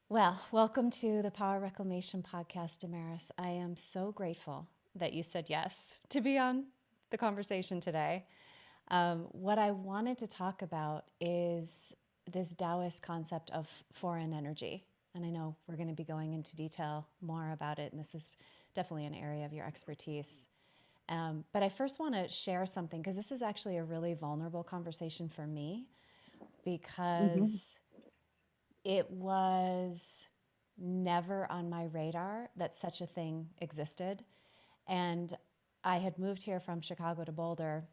Well, welcome to the Power Reclamation Podcast, Damaris. I am so grateful that you said yes to be on the conversation today. What I wanted to talk about is this Taoist concept of foreign energy. And I know we're going to be going into detail more about it, and this is definitely an area of your expertise. But I first want to share something because this is actually a really vulnerable conversation for me Hmm. because it was never on my radar that such a thing existed. And I had moved here from Chicago to Boulder,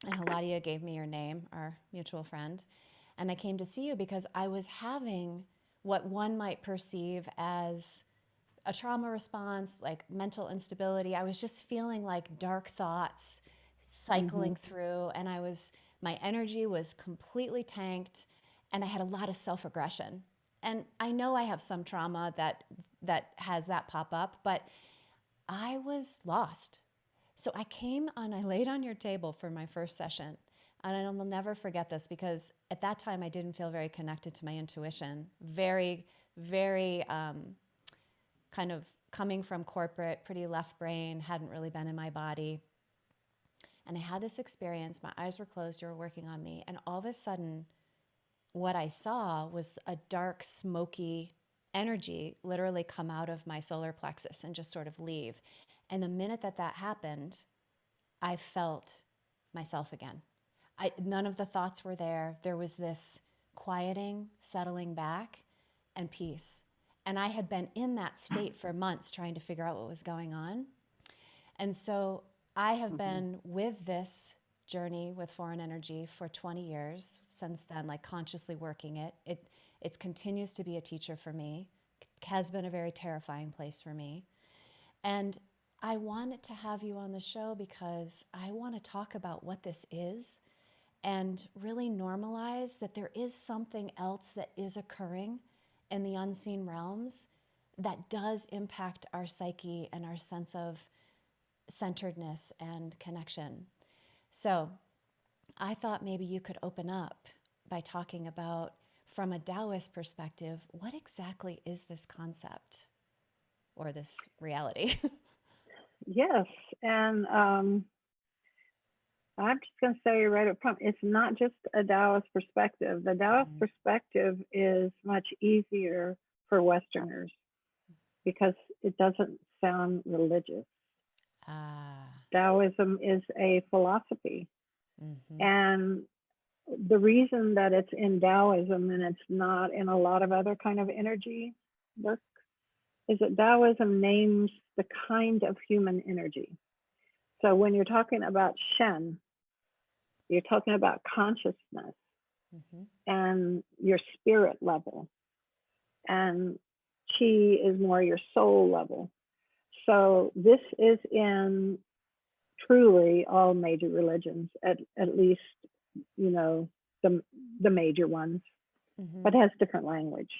and Heladia gave me your name, our mutual friend. And I came to see you because I was having what one might perceive as a trauma response, like mental instability. I was just feeling like dark thoughts Hmm. cycling through, and my energy was completely tanked, and I had a lot of self aggression. And I know I have some trauma that has that pop up, but I was lost. So I came and I laid on your table for my first session. And I will never forget this because at that time I didn't feel very connected to my intuition. Very kind of coming from corporate, pretty left brain, hadn't really been in my body. And I had this experience. My eyes were closed, you were working on me. And all of a sudden, what I saw was a dark, smoky energy literally come out of my solar plexus and just sort of leave. And the minute that that happened, I felt myself again. None of the thoughts were there. There was this quieting, settling back, and peace. And I had been in that state for months trying to figure out what was going on. And so I have Hmm. been with this journey with foreign energy for 20 years since then, like consciously working it. It continues to be a teacher for me. It has been a very terrifying place for me. And I wanted to have you on the show because I want to talk about what this is and really normalize that there is something else that is occurring in the unseen realms that does impact our psyche and our sense of centeredness and connection. So I thought maybe you could open up by talking about, from a Taoist perspective, what exactly is this concept or this reality? Yes, and I'm just going to say right up front, it's not just a Taoist perspective. The Taoist Mm-hmm. perspective is much easier for Westerners because it doesn't sound religious. Ah, Taoism is a philosophy, mm-hmm. and the reason that it's in Taoism and it's not in a lot of other kind of energy work is that Taoism names the kind of human energy. So when you're talking about Shen, you're talking about consciousness Mm-hmm. and your spirit level. And Qi is more your soul level. So this is in truly all major religions, at least, you know, the, the major ones, Mm-hmm. but has different language.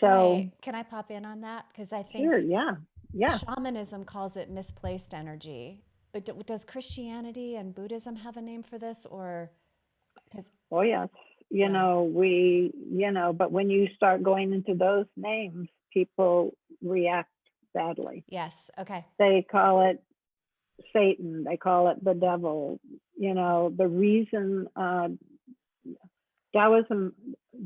So Right. Can I pop in on that? Because I sure, think yeah, yeah. shamanism calls it misplaced energy. But does Christianity and Buddhism have a name for this? Or, because, Oh yes. yeah. But when you start going into those names, people react badly. Yes. Okay. They call it Satan, they call it the devil. The reason Taoism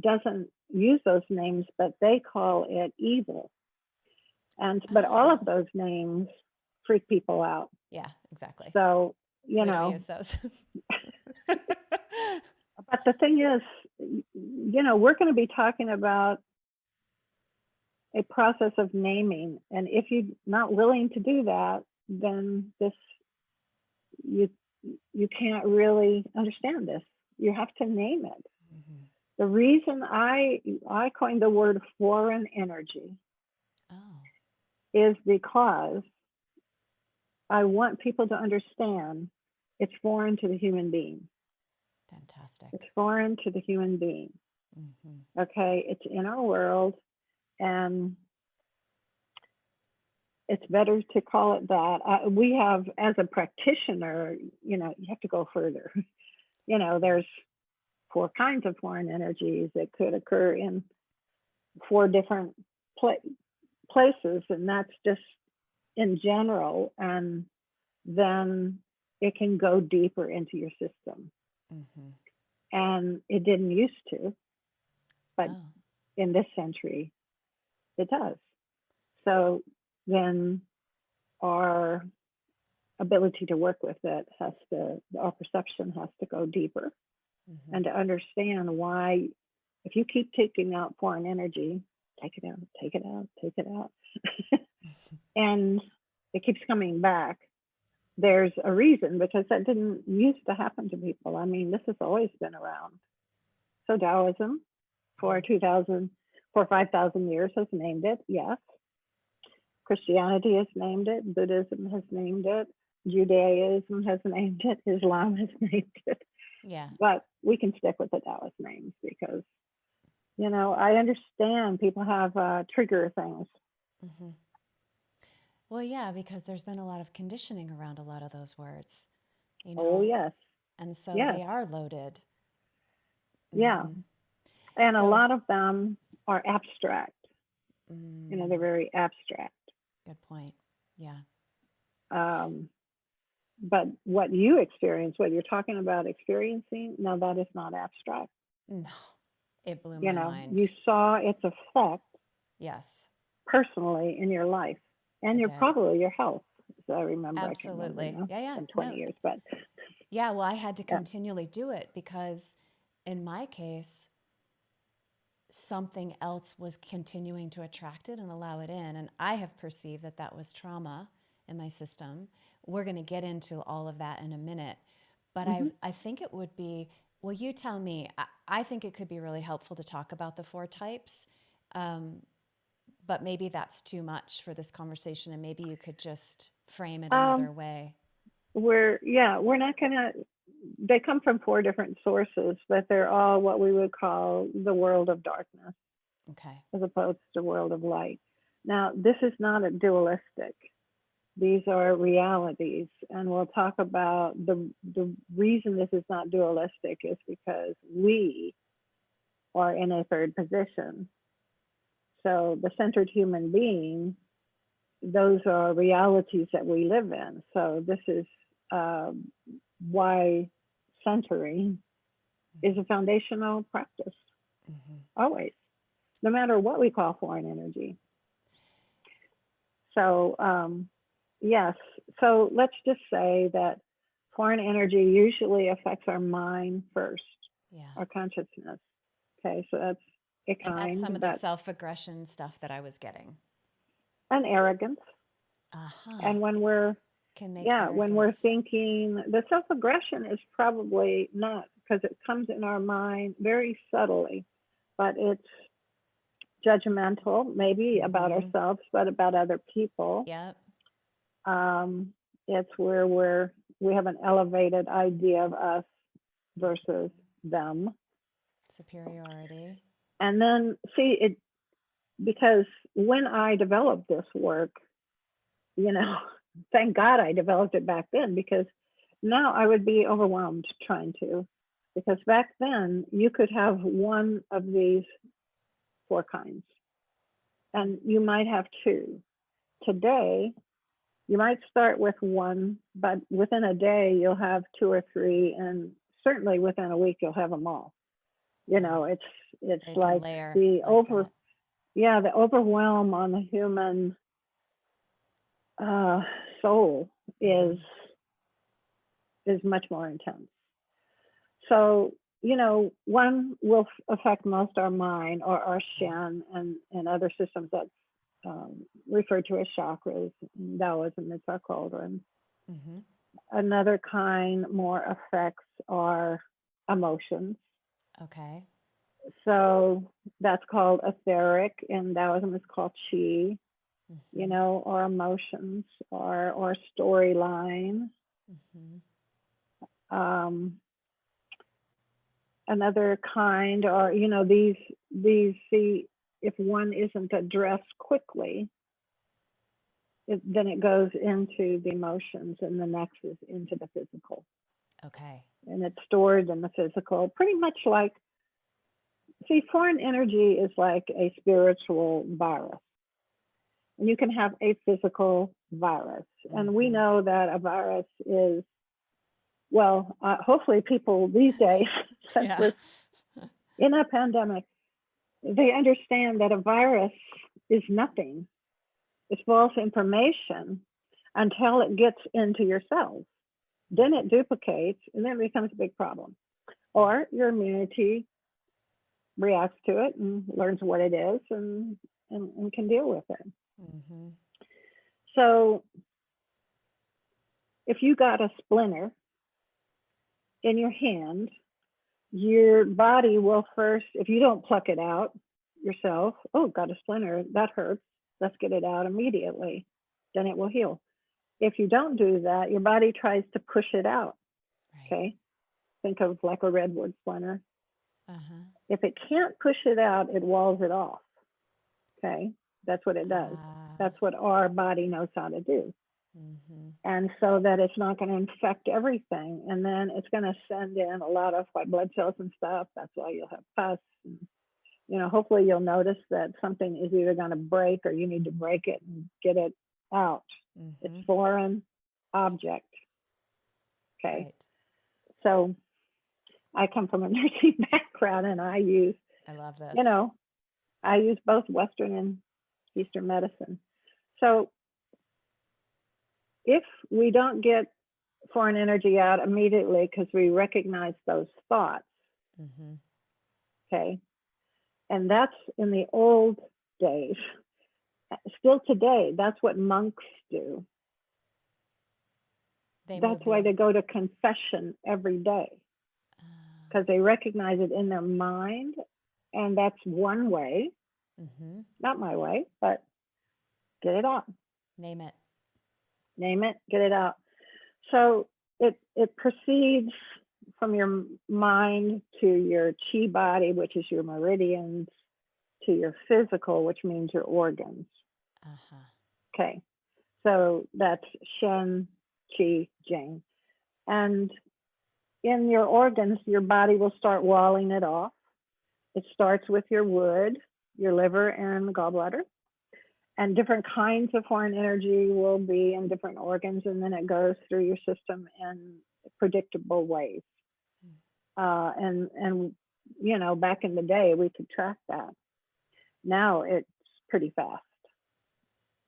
doesn't use those names, but they call it evil. But all of Oh, those names freak people out. yeah, exactly. So, you We don't know, use those. but the thing is, we're going to be talking about a process of naming. And if you're not willing to do that, then you you can't really understand this. You have to name it. Hmm. The reason I coined the word foreign energy Oh, is because I want people to understand it's foreign to the human being. It's fantastic. foreign to the human being. Hmm. Okay, it's in our world, and it's better to call it that. We have, as a practitioner, you have to go further. There's four kinds of foreign energies that could occur in 4 different pla- places, and that's just in general. And then it can go deeper into your system. Mm-hmm. And it didn't used to, but Oh. in this century, it does. So then our ability to work with it our perception has to go deeper, Mm-hmm. and to understand why, if you keep taking out foreign energy, take it out, take it out, take it out, and it keeps coming back, there's a reason, because that didn't used to happen to people. I mean, this has always been around. So Taoism for 5,000 years has named it, yes. Christianity has named it, Buddhism has named it, Judaism has named it, Islam has named it. Yeah. But we can stick with the Taoist names because, I understand people have trigger things. Mm-hmm. Well, yeah, because there's been a lot of conditioning around a lot of those words, you Oh, know, yes, and so yes, they are loaded. yeah. Mm-hmm. And a So, lot of them are abstract. They're mm, very abstract. good point. Yeah. Um, but what you experience, what you're talking about experiencing, no, that is not abstract. No, it blew my mind. You saw its effect Yes, personally in your life and I your did. probably your health. So I can't remember Absolutely. now. Yeah, It's yeah. been 20 No. years, but Yeah, well, I had to yeah. continually do it because in my case, something else was continuing to attract it and allow it in. And I have perceived that that was trauma in my system. We're going to get into all of that in a minute. But Hmm. I think it would be, well, you tell me, I think it could be really helpful to talk about the 4 types. Um, but maybe that's too much for this conversation, and maybe you could just frame it Um, another way. we're not gonna. They come from 4 different sources, but they're all what we would call the world of darkness, Okay. as opposed to world of light. Now, this is not a dualistic. These are realities, and we'll talk about the reason this is not dualistic is because we are in a third position. So the centered human being, those are realities that we live in. So this is um, why centering is a foundational practice, Mm-hmm. always, no matter what we call foreign energy. So, yes, so let's just say that foreign energy usually affects our mind first, Yeah. our consciousness. Okay, so that's a And that's some kind, of the that's self aggression stuff that I was getting. an arrogance. Uh huh. And Can make when we're arrogance. thinking, the self aggression is probably not, because it comes in our mind very subtly, but it's judgmental, maybe about Mm-hmm. ourselves, but about other people. Yep. Um, it's where we have an elevated idea of us versus them. Superiority. And then see it, because when I developed this work, you know, thank God I developed it back then, because now I would be overwhelmed trying to. Because back then you could have one of these 4 kinds, and you might have 2. Today, you might start with 1, but within a day you'll have 2 or 3, and certainly within a week you'll have them all. Wow. It's They can like layer the like that. the overwhelm on the human uh, soul Mm-hmm. is much more intense. So, 1 will affect most our mind or our Okay. shen and other systems that's referred to as chakras. In Taoism, it's our cauldron. Mm-hmm. Another kind more affects our emotions. Okay. So that's called etheric. In Taoism, it's called qi, Mm-hmm. or emotions or storyline. Mm-hmm. Um, Another kind are, these see, if one isn't addressed quickly, then it goes into the emotions, and the next is into the physical, Okay. and it's stored in the physical, pretty much like See, foreign energy is like a spiritual virus. And you can have a physical virus. And we know that a virus is, well, hopefully people these days, since Yeah. we're in a pandemic, they understand that a virus is nothing. It's false information until it gets into your cells. Then it duplicates and then it becomes a big problem. Or your immunity reacts to it and learns what it is and can deal with it. Mm-hmm. So if you got a splinter in your hand, your body will first, if you don't pluck it out yourself, oh, got a splinter, that hurts, let's get it out immediately, then it will heal. If you don't do that, your body tries to push it out. Right. Okay, think of like a redwood splinter. Uh-huh. If it can't push it out, it walls it off. Okay, that's what it does. That's what our body knows how to do. Mm-hmm. And so that it's not going to infect everything, and then it's going to send in a lot of white blood cells and stuff. That's why you'll have pus. And, you know, hopefully you'll notice that something is either going to break or you need to break it and get it out. Mm-hmm. It's foreign object. Okay. Right. So I come from a nursing background, and I use, I love this. you know, I use both Western and Eastern medicine. So if we don't get foreign energy out immediately because we recognize those thoughts, Mm-hmm. okay, and that's in the old days. Still today, that's what monks do. That's why they go to confession every day, because they recognize it in their mind, and that's one way. Mm-hmm. Not my way, but get it out. Name it. Name it, get it out. So it proceeds from your mind to your chi body, which is your meridians, to your physical, which means your organs. Uh-huh. Okay, so that's Shen, Qi, Jing. And in your organs, your body will start walling it off. It starts with your wood, your liver, and gallbladder. And different kinds of foreign energy will be in different organs, and then it goes through your system in predictable ways. And you know, back in the day, we could track that. Now it's pretty fast.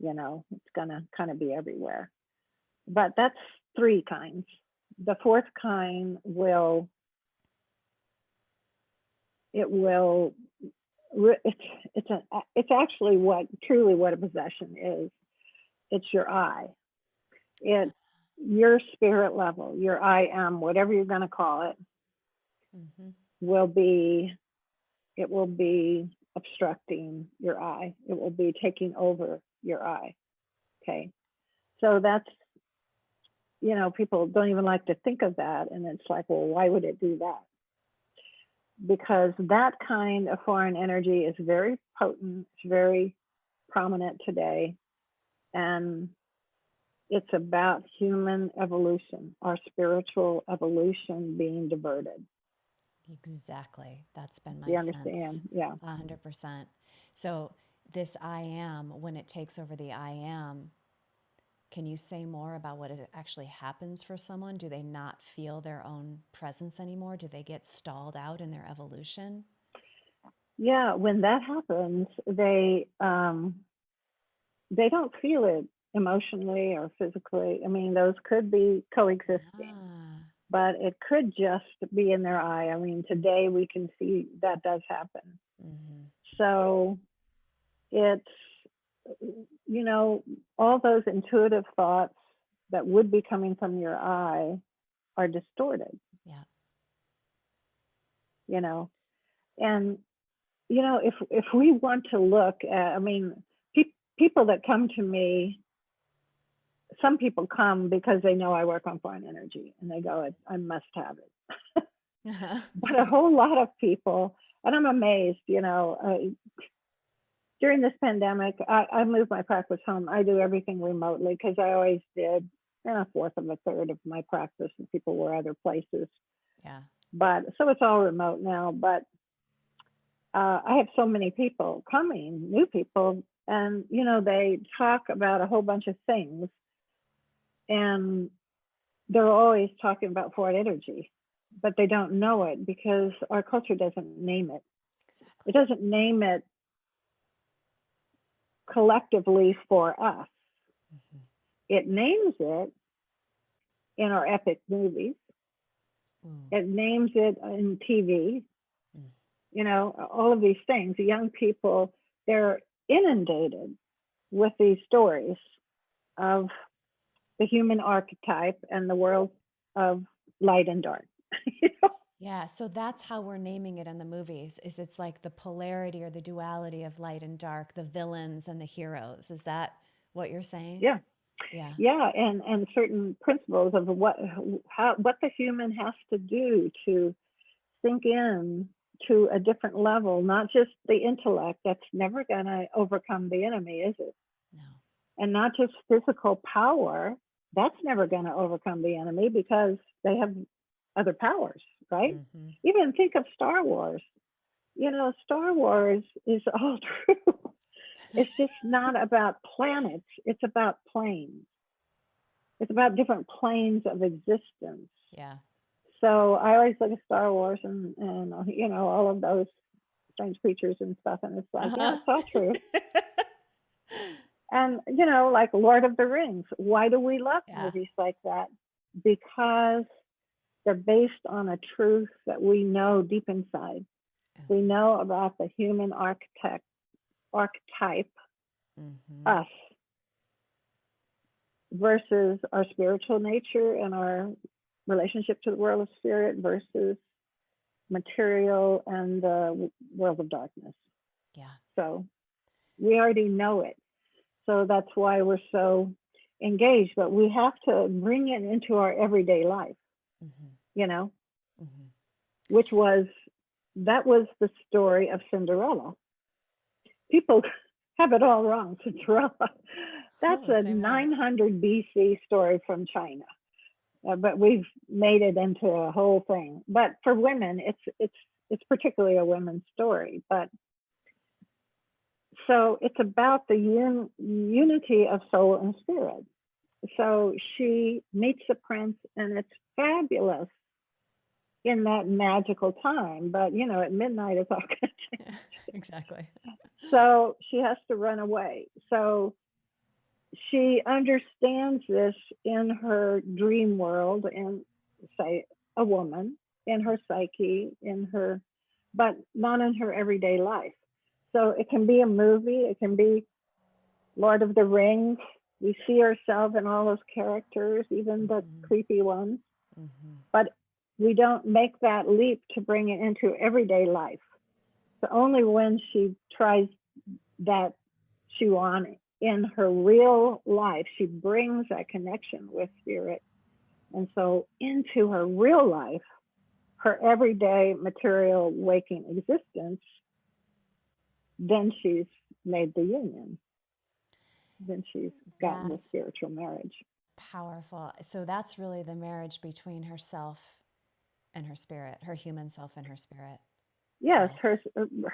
You know, it's gonna kind of be everywhere. But that's three kinds. The fourth kind will, it's actually truly what a possession is. It's your I. It's your spirit level, your I am, whatever you're going to call it, Mm-hmm. it will be obstructing your I. It will be taking over your I. Okay. So that's, you know, people don't even like to think of that. And it's like, well, why would it do that? Because that kind of foreign energy is very potent, it's very prominent today. And it's about human evolution, our spiritual evolution being diverted. Exactly. That's been my You sense. understand? Yeah. 100%. So this I am, when it takes over the I am, can you say more about what actually happens for someone? Do they not feel their own presence anymore? Do they get stalled out in their evolution? Yeah, when that happens, they don't feel it emotionally or physically. I mean, those could be coexisting, but it could just be in their eye. I mean, today we can see that does happen. Mm-hmm. So it's, you know, all those intuitive thoughts that would be coming from your eye are distorted. Yeah. You know, and you know, if we want to look at, I mean, people that come to me, some people come because they know I work on foreign energy, and they go, I must have it. But a whole lot of people, and I'm amazed, you know, during this pandemic, I moved my practice home. I do everything remotely because I always did a fourth of a third of my practice, and people were other places. Yeah. But so it's all remote now. But I have so many people coming, new people, and they talk about a whole bunch of things, and they're always talking about foreign energy, but they don't know it because our culture doesn't name it. Exactly. It doesn't name it collectively for us. Mm-hmm. It names it in our epic movies. Mm. It names it in TV. Mm. All of these things. The young people, they're inundated with these stories of the human archetype and the world of light and dark. Yeah, so that's how we're naming it in the movies. Is it's like the polarity or the duality of light and dark, the villains and the heroes. Is that what you're saying? Yeah, Yeah. yeah, and certain principles of what the human has to do to sink in to a different level, not just the intellect. That's never going to overcome the enemy, is it? No. And not just physical power. That's never going to overcome the enemy because they have other powers, right? Mm-hmm. Even think of Star Wars. Star Wars is all true. It's just not about planets, it's about planes. It's about different planes of existence. Yeah. So I always look at Star Wars and all of those strange creatures and stuff, and it's like, yeah, Uh-huh. it's all true. And like Lord of the Rings. Why do we love Yeah. movies like that? Because they're based on a truth that we know deep inside. We know about the human archetype, Mm-hmm. us, versus our spiritual nature and our relationship to the world of spirit versus material and the world of darkness. Yeah. So we already know it. So that's why we're so engaged, but we have to bring it into our everyday life, Mm-hmm. Mm-hmm. which was the story of Cinderella. People have it all wrong. Cinderella. That's Oh, a same way. 900 BC story from China. But we've made it into a whole thing. But for women, it's particularly a women's story. But so it's about the unity of soul and spirit. So she meets the prince, and it's fabulous in that magical time. But at midnight, it's all going to change. Yeah, exactly. So she has to run away. So she understands this in her dream world, and say a woman in her psyche, but not in her everyday life. So it can be a movie, it can be Lord of the Rings. We see ourselves in all those characters, even the Mm-hmm. creepy ones, Mm-hmm. but we don't make that leap to bring it into everyday life. So only when she tries that shoe on in her real life, she brings that connection with spirit. And so into her real life, her everyday material waking existence, then she's made the union. Then she's gotten the That's spiritual marriage. powerful. So that's really the marriage between herself and her spirit, her human self and her spirit Yes, self.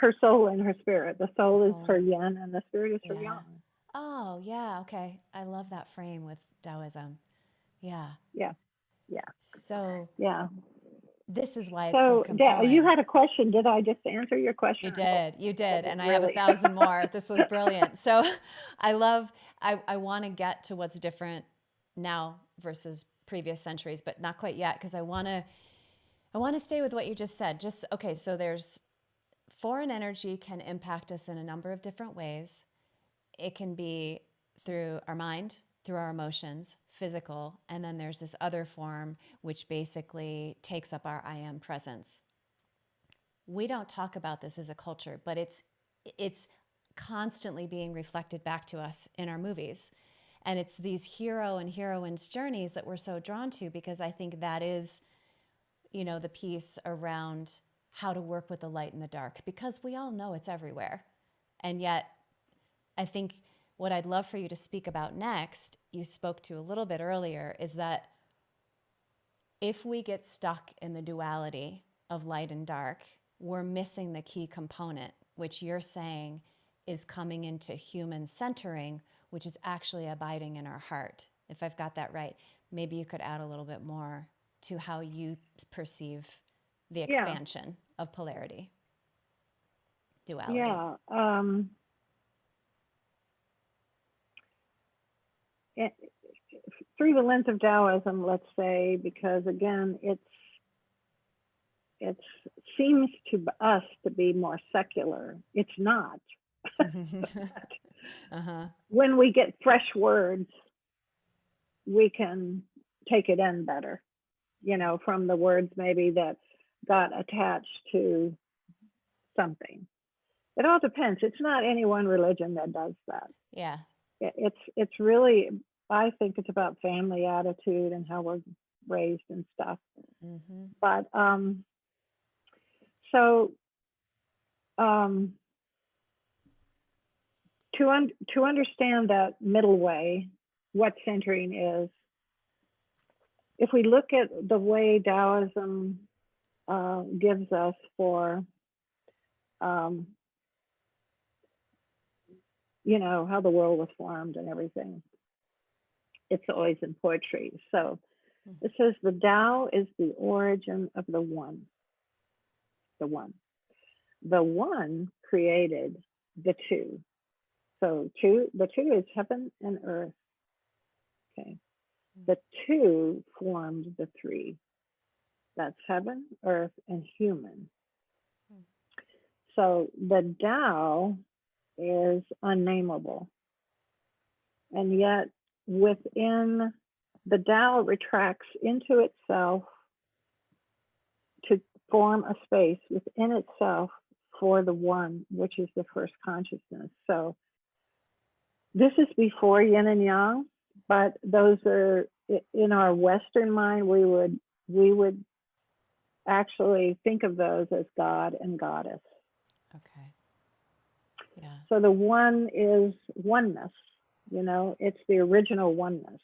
her soul and her spirit. The Her soul is soul. her yin, and the spirit is her Yeah. yang. Oh, yeah. Okay. I love that frame with Taoism. Yeah. Yeah, yeah, So yeah. this is why it's so So you compelling. had a question. Did I just answer your You question? I hope did. You did. it And I have a really. thousand more. This was brilliant. So I love, I want to get to what's different now versus previous centuries, but not quite yet because I want to stay with what you just said. Just okay, so there's foreign energy can impact us in a number of different ways. It can be through our mind, through our emotions, physical, and then there's this other form which basically takes up our I am presence. We don't talk about this as a culture, but it's constantly being reflected back to us in our movies. And it's these hero and heroine's journeys that we're so drawn to because I think that is, the piece around how to work with the light and the dark because we all know it's everywhere. And yet, I think what I'd love for you to speak about next, you spoke to a little bit earlier, is that if we get stuck in the duality of light and dark, we're missing the key component, which you're saying is coming into human centering, which is actually abiding in our heart. If I've got that right, maybe you could add a little bit more to how you perceive the Yeah. expansion of polarity, duality. Yeah. It, through the lens of Taoism, let's say, because again, it seems to us to be more secular. It's not. Uh-huh. When we get fresh words, we can take it in better, you know, from the words maybe that got attached to something. It all depends. It's not any one religion that does that. Yeah. It's really, I think it's about family attitude and how we're raised and stuff. Mm-hmm. But so to understand that middle way, what centering is, if we look at the way Taoism gives us for, you know, how the world was formed and everything, it's always in poetry. So it says the Tao is the origin of the one. The one. The one created the two. So the two is heaven and earth. Okay. The two formed the three. That's heaven, earth, and human. So the Tao is unnameable. And yet within the Tao retracts into itself to form a space within itself for the one, which is the first consciousness. So this is before yin and yang, but those are in our Western mind, we would actually think of those as God and Goddess. Okay. Yeah. So the one is oneness, you know, it's the original oneness.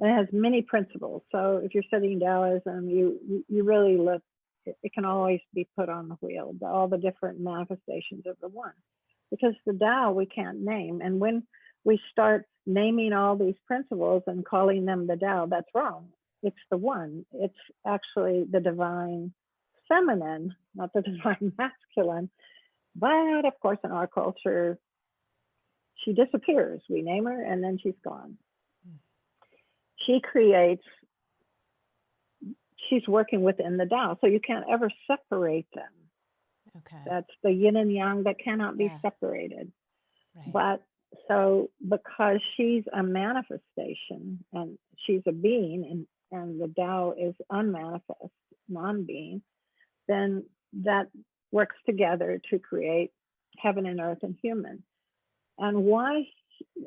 And it has many principles. So if you're studying Taoism, you really look, it can always be put on the wheel, all the different manifestations of the one. Because the Tao we can't name. And when we start naming all these principles and calling them the Tao, that's wrong. It's the one. It's actually the divine feminine, not the divine masculine. But of course, in our culture, she disappears. We name her and then she's gone. She creates, she's working within the Tao. So you can't ever separate them. Okay. That's the yin and yang that cannot be separated. Right. But so because she's a manifestation and she's a being and the Tao is unmanifest, non-being, then that works together to create heaven and earth and human. And why,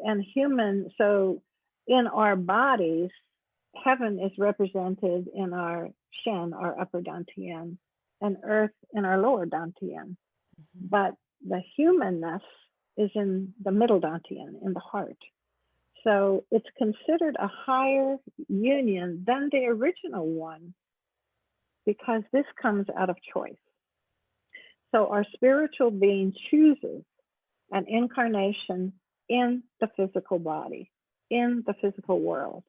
and human, so in our bodies, heaven is represented in our Shen, our upper Dantian, and earth in our lower Dantian. Mm-hmm. But the humanness is in the middle Dantian, in the heart. So it's considered a higher union than the original one because this comes out of choice. So our spiritual being chooses an incarnation in the physical body, in the physical world.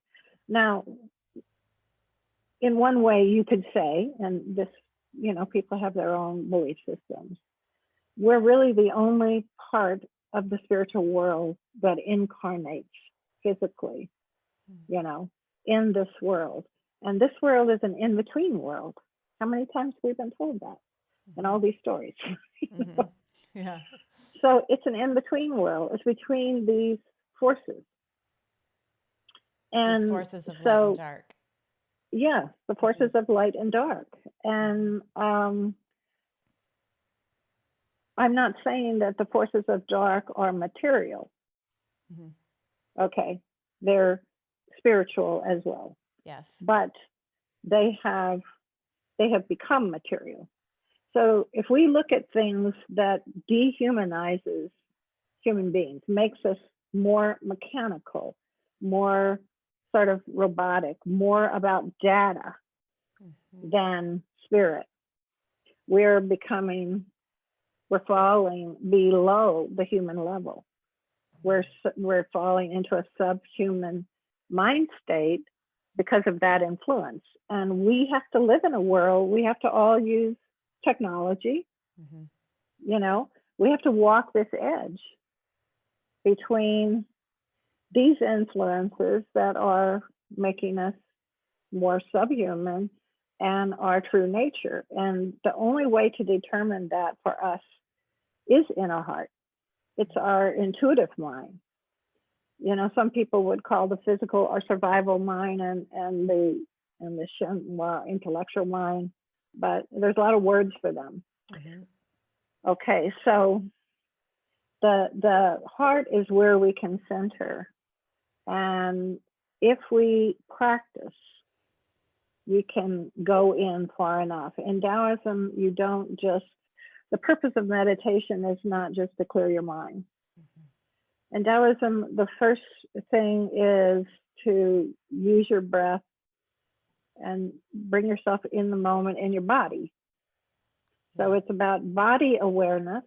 Now, in one way you could say, and this, you know, people have their own belief systems, we're really the only part of the spiritual world that incarnates physically, you know, in this world. And this world is an in-between world. How many times we've been told that in all these stories? Mm-hmm. Yeah. So it's an in-between world. It's between these forces. And these forces of light and dark. Yeah, the forces of light and dark. And I'm not saying that the forces of dark are material. Mm-hmm. Okay, they're spiritual as well. Yes. But they have become material. So if we look at things that dehumanizes human beings, makes us more mechanical, more sort of robotic, more about data than spirit, we're falling below the human level. We're falling into a subhuman mind state because of that influence. And we have to live in a world, we have to all use technology. You know, we have to walk this edge between these influences that are making us more subhuman and our true nature. And the only way to determine that for us is in our heart. It's our intuitive mind. You know, some people would call the physical or survival mind and the intellectual mind, but there's a lot of words for them. Okay, so the heart is where we can center. And if we practice, we can go in far enough. In Taoism, you don't just, the purpose of meditation is not just to clear your mind. In Taoism, the first thing is to use your breath and bring yourself in the moment in your body. So it's about body awareness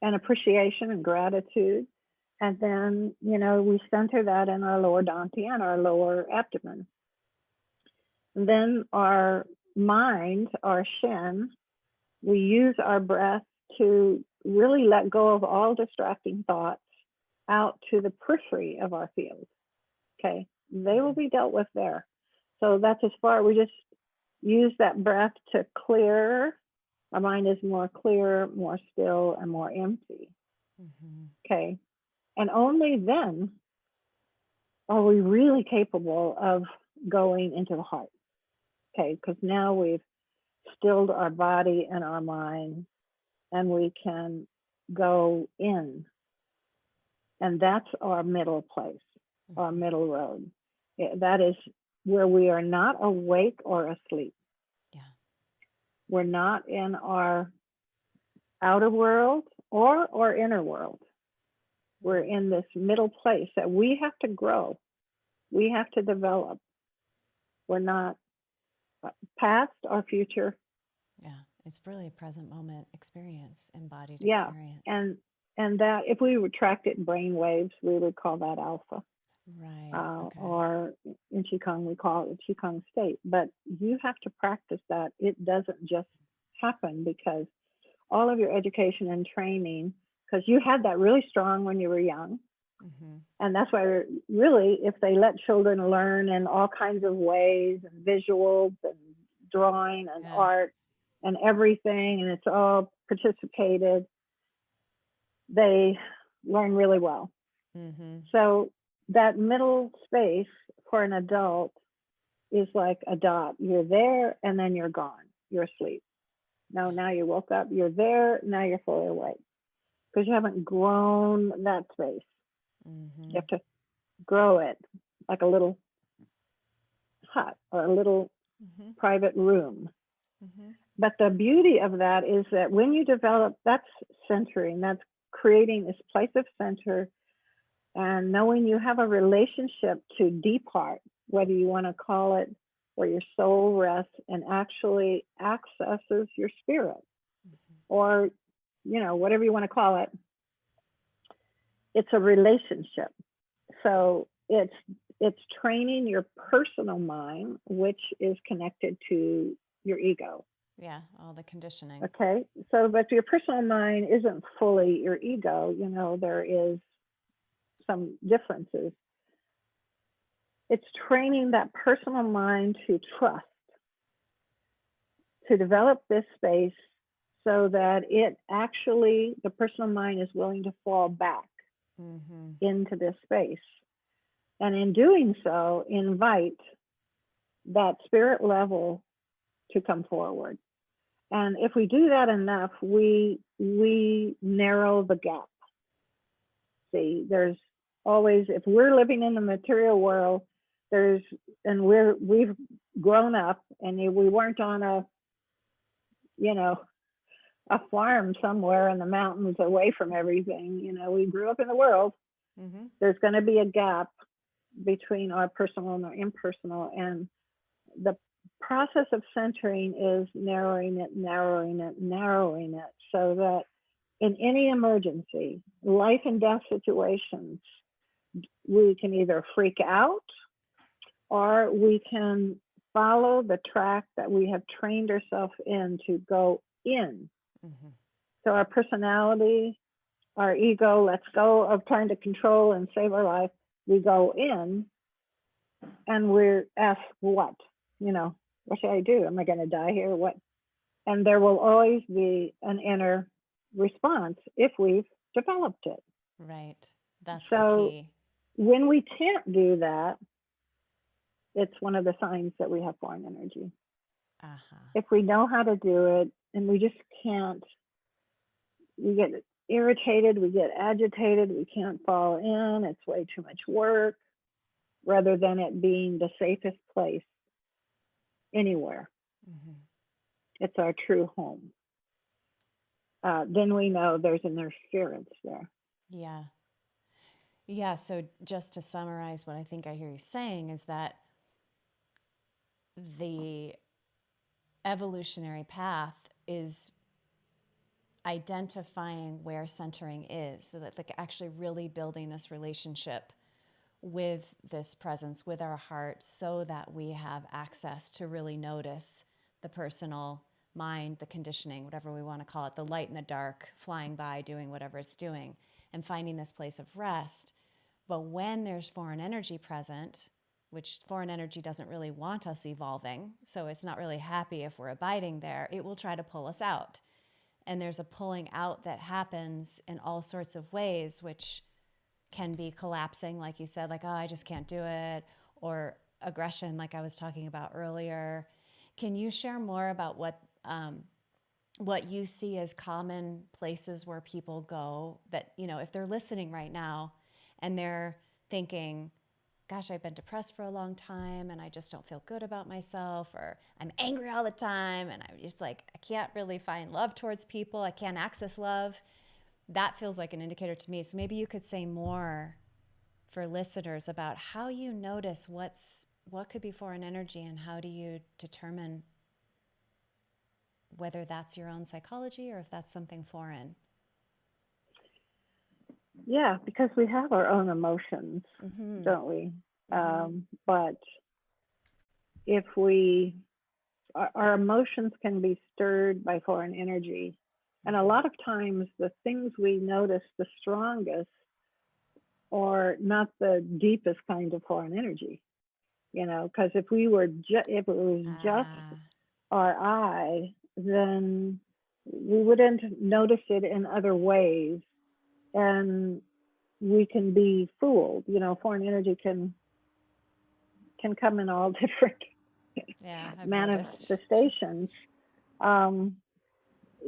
and appreciation and gratitude. And then, you know, we center that in our lower dantian, our lower abdomen. And then our mind, our shin, we use our breath to really let go of all distracting thoughts out to the periphery of our field. Okay, they will be dealt with there. So that's as far, we just use that breath to clear. Our mind is more clear, more still, and more empty. Okay, and only then are we really capable of going into the heart. Okay, because now we've stilled our body and our mind, and we can go in. And that's our middle place, our middle road. That is where we are not awake or asleep. We're not in our outer world or our inner world. We're in this middle place that we have to grow. We have to develop. We're not past or future. Yeah, it's really a present moment experience, embodied Yeah, experience. and that if we retract it in brain waves, we would call that alpha. Right. Okay. Or in qigong, we call it a qigong state. But you have to practice that. It doesn't just happen because all of your education and training, because you had that really strong when you were young. And that's why really, if they let children learn in all kinds of ways and visuals and drawing and art and everything, and it's all participated, they learn really well. So that middle space for an adult is like a dot. You're there and then you're gone. You're asleep. No, now you woke up. You're there. Now you're fully awake because you haven't grown that space. You have to grow it like a little hut or a little private room. But the beauty of that is that when you develop, that's centering, that's creating this place of center and knowing you have a relationship to deep heart, whether you want to call it where your soul rests and actually accesses your spirit or, you know, whatever you want to call it. It's a relationship. So it's training your personal mind, which is connected to your ego. Yeah, all the conditioning. Okay, so but your personal mind isn't fully your ego. You know, there is some differences. It's training that personal mind to trust, to develop this space so that it actually, the personal mind is willing to fall back into this space. And in doing so, invite that spirit level to come forward. And if we do that enough, we narrow the gap. See, there's always, if we're living in the material world, we've grown up and we weren't on a farm somewhere in the mountains away from everything. You know, we grew up in the world. There's going to be a gap between our personal and our impersonal, and the process of centering is narrowing it, narrowing it, narrowing it, so that in any emergency, life and death situations, we can either freak out or we can follow the track that we have trained ourselves in to go in. Mm-hmm. So our personality, our ego lets go of trying to control and save our life. We go in and we're asked, what? You know, what should I do? Am I going to die here? What? And there will always be an inner response if we've developed it. Right. That's the So key. when we can't do that, it's one of the signs that we have foreign energy. Uh-huh. If we know how to do it and we just can't, we get irritated, we get agitated, we can't fall in, it's way too much work, rather than it being the safest place anywhere. Mm-hmm. It's our true home. Then we know there's interference there. Yeah. Yeah. So just to summarize what I think I hear you saying is that the evolutionary path is identifying where centering is, so that like actually really building this relationship with this presence, with our heart, so that we have access to really notice the personal mind, the conditioning, whatever we want to call it, the light and the dark flying by, doing whatever it's doing, and finding this place of rest. But when there's foreign energy present, which foreign energy doesn't really want us evolving, so it's not really happy if we're abiding there, it will try to pull us out. And there's a pulling out that happens in all sorts of ways, which can be collapsing, like you said, like, oh, I just can't do it, or aggression, like I was talking about earlier. Can you share more about what you see as common places where people go that, you know, if they're listening right now and they're thinking, gosh, I've been depressed for a long time and I just don't feel good about myself, or I'm angry all the time and I'm just like, I can't really find love towards people, I can't access love. That feels like an indicator to me. So maybe you could say more for listeners about how you notice what could be foreign energy, and how do you determine whether that's your own psychology or if that's something foreign. Yeah, because we have our own emotions, Mm-hmm. don't we? Mm-hmm. But if our emotions can be stirred by foreign energy. And a lot of times the things we notice the strongest are not the deepest kind of foreign energy, you know, because if it was just our eye, then we wouldn't notice it in other ways. And we can be fooled, you know, foreign energy can come in all different manifestations.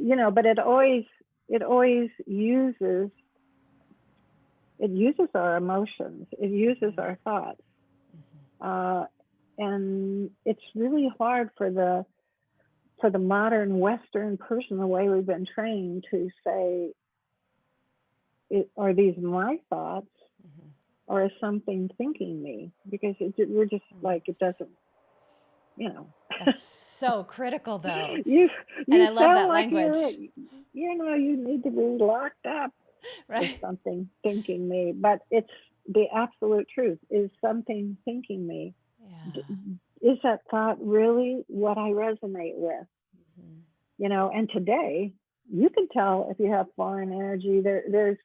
You know, but it always uses our emotions, it uses our thoughts, and it's really hard for the modern Western person, the way we've been trained, to say, are these my thoughts, or is something thinking me? Because we're just like, it doesn't, you know. That's so critical, though. You and I love sound that like language. you know, you need to be locked up. Right. Is something thinking me? But it's the absolute truth. Is something thinking me? Yeah. Is that thought really what I resonate with? Mm-hmm. You know, and today you can tell if you have foreign energy. There's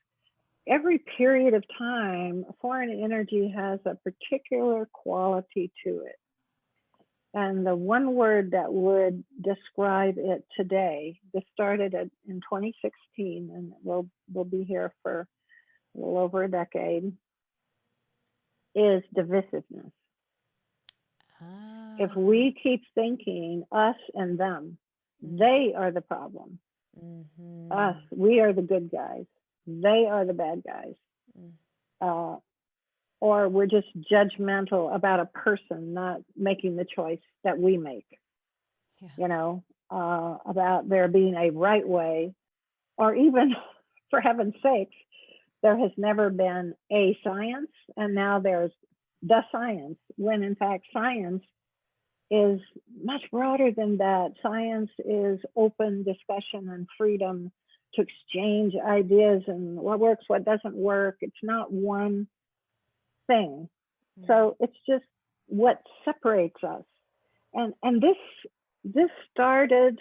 every period of time, foreign energy has a particular quality to it. And the one word that would describe it today, this started in 2016, and we'll be here for a little over a decade, is divisiveness. If we keep thinking us and them, they are the problem. Mm-hmm. Us, we are the good guys. They are the bad guys. Or we're just judgmental about a person not making the choice that we make. Yeah. You know, about there being a right way, or even, for heaven's sakes, there has never been a science, and now there's the science, when in fact science is much broader than that. Science is open discussion and freedom to exchange ideas and what works, what doesn't work. It's not one thing. Mm. So it's just what separates us. And this started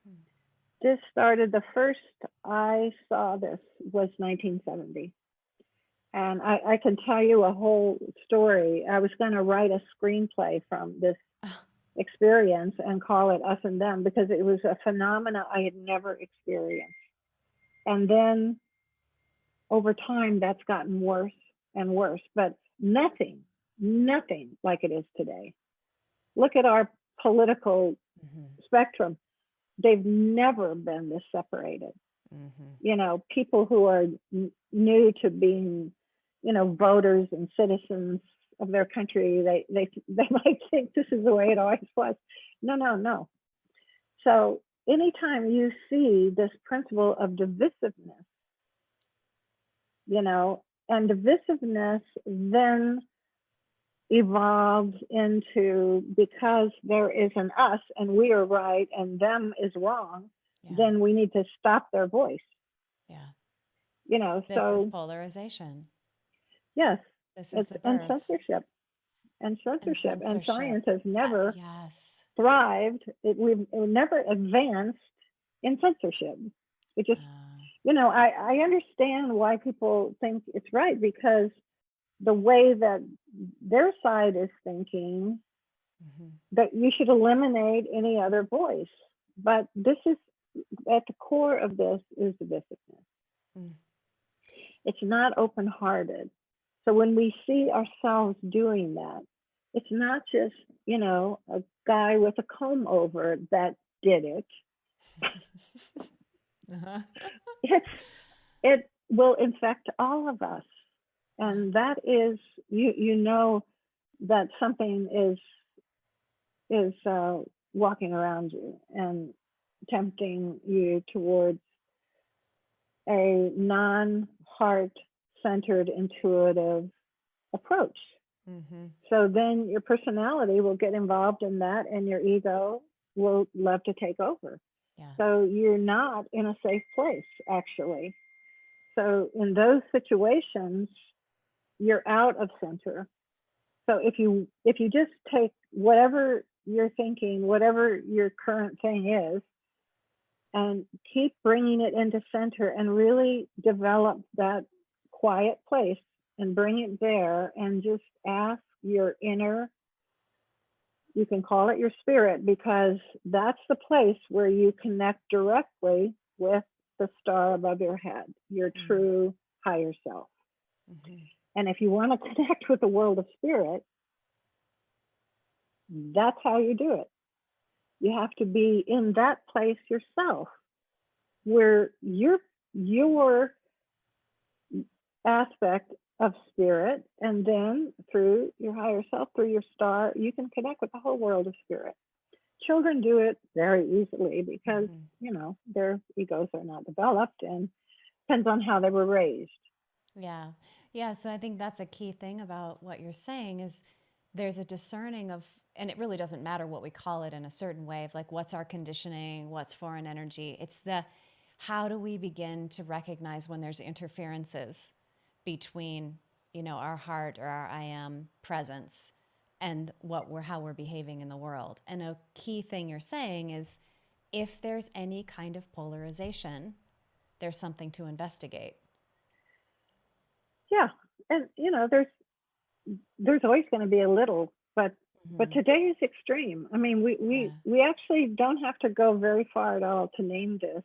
Mm. the first I saw this was 1970. And I can tell you a whole story. I was going to write a screenplay from this Ah, experience and call it Us and Them because it was a phenomena I had never experienced. And then over time, that's gotten worse and worse, but nothing like it is today. Look at our political mhm, spectrum. They've never been this separated. mhm. You know, people who are new to being, voters and citizens of their country, they might think this is the way it always was. No, no, no. So anytime you see this principle of divisiveness, you know, and divisiveness then evolves into because there is an us and we are right and them is wrong, Yeah, then we need to stop their voice. yeah. This is So polarization. yes, This is it's the birth and and censorship, and censorship. science has never Yes. thrived. We've never advanced in censorship. It just, Uh, I understand why people think it's right because the way that their side is thinking mhm, that you should eliminate any other voice. But this is at the core of this is divisiveness. mm, It's not open hearted. So when we see ourselves doing that, it's not just, a guy with a comb over that did it. uh-huh. It's it will infect all of us. Yeah. And that is you know that something is walking around you and tempting you towards a non-heart centered intuitive approach. Mhm. So then your personality will get involved in that and your ego will love to take over. Yeah. So you're not in a safe place, actually. So in those situations, you're out of center. So if you just take whatever you're thinking, whatever your current thing is, and keep bringing it into center and really develop that quiet place and bring it there and just ask your inner, you can call it your spirit because that's the place where you connect directly with the star above your head, your Mm, true higher self. mhm. And if you want to connect with the world of spirit, that's how you do it. You have to be in that place yourself where your aspect of spirit, and then through your higher self, through your star, you can connect with the whole world of spirit. Children do it very easily because, Mhm. their egos are not developed and depends on how they were raised. Yeah. Yeah. So I think that's a key thing about what you're saying is there's a discerning of, and it really doesn't matter what we call it in a certain way of like what's our conditioning, what's foreign energy. It's the how do we begin to recognize when there's interferences between, our heart or our I am presence and how we're behaving in the world. And a key thing you're saying is if there's any kind of polarization, there's something to investigate. Yeah, and there's always going to be a little, but Hmm. today is extreme. I mean, we we Yeah. we actually don't have to go very far at all to name this.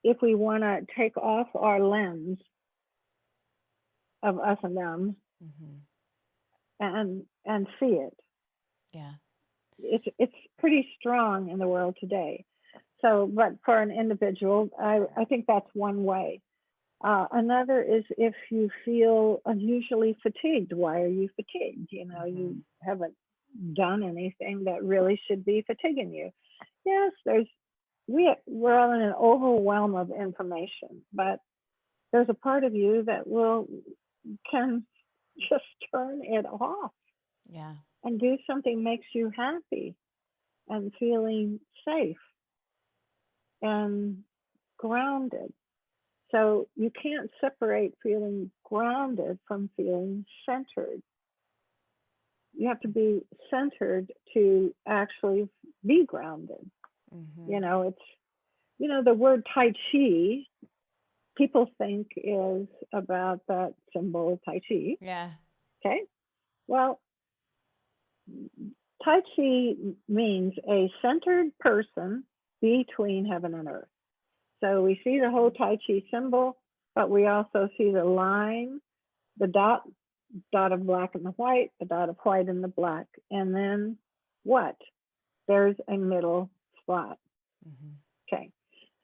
If we want to take off our lens of us and them Hmm. and see it, Yeah. it's pretty strong in the world today. So, but for an individual, I think that's one way. Another is if you feel unusually fatigued. Why are you fatigued? You Hmm. haven't done anything that really should be fatiguing you. Yes, we're all in an overwhelm of information, but there's a part of you that can just turn it off. Yeah. and do something makes you happy and feeling safe and grounded. So you can't separate feeling grounded from feeling centered. You have to be centered to actually be grounded. Mm-hmm. The word Tai Chi, people think is about that symbol Tai Chi. Yeah. Okay. Well, Tai Chi means a centered person between heaven and earth. So we see the whole Tai Chi symbol, but we also see the line, the dot of black and the white, the dot of white and the black, and then what? There's a middle spot. Mm-hmm. Okay.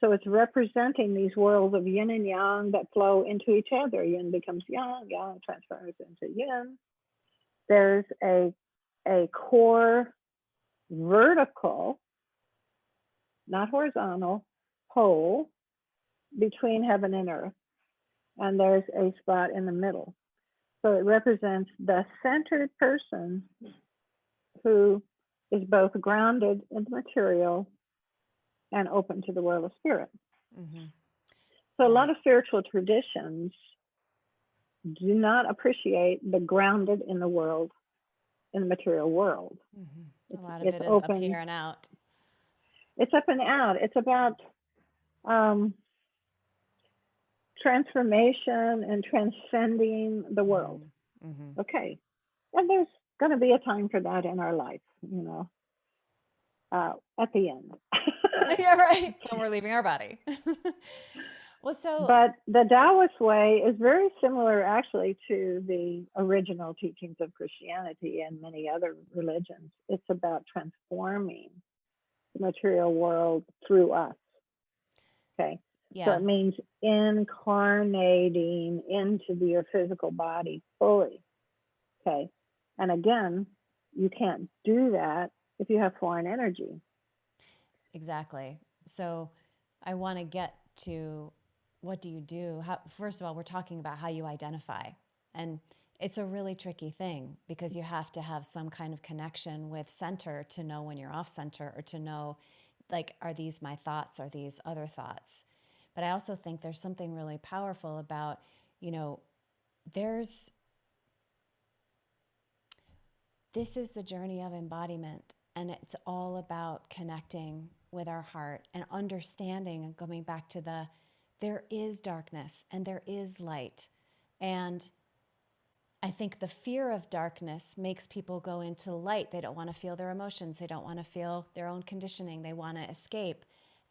So it's representing these worlds of yin and yang that flow into each other. Yin becomes yang, yang transforms into yin. There's a core vertical, not horizontal, pole between heaven and earth. And there's a spot in the middle. So it represents the centered person who is both grounded in the material and open to the world of spirit. Mm-hmm. So a lot of spiritual traditions do not appreciate the grounded in the world, in the material world. Mm-hmm. A lot of it is open, up here and out. It's up and out. It's about transformation and transcending the world. Mm-hmm. Okay. And there's going to be a time for that in our life, at the end. Yeah, right. When we're leaving our body. But the Taoist way is very similar actually to the original teachings of Christianity and many other religions. It's about transforming the material world through us. Okay. Yeah. So it means incarnating into your physical body fully. Okay. And again, you can't do that if you have foreign energy. Exactly. So I want to get to what do you do? First of all, we're talking about how you identify. And it's a really tricky thing because you have to have some kind of connection with center to know when you're off center, or to know, like, are these my thoughts? Are these other thoughts? But I also think there's something really powerful about, this is the journey of embodiment, and it's all about connecting with our heart and understanding and coming back to there is darkness and there is light. And I think the fear of darkness makes people go into light. They don't want to feel their emotions. They don't want to feel their own conditioning. They want to escape.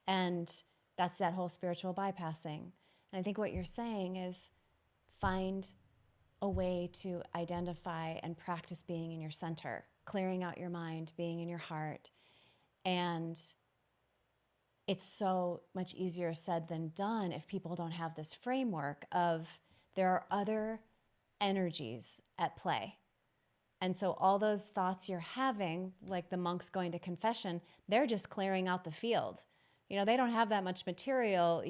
And that's that whole spiritual bypassing. And I think what you're saying is find a way to identify and practice being in your center, clearing out your mind, being in your heart. And it's so much easier said than done if people don't have this framework of there are other energies at play. And so all those thoughts you're having, like the monks going to confession, they're just clearing out the field. They don't have that much material,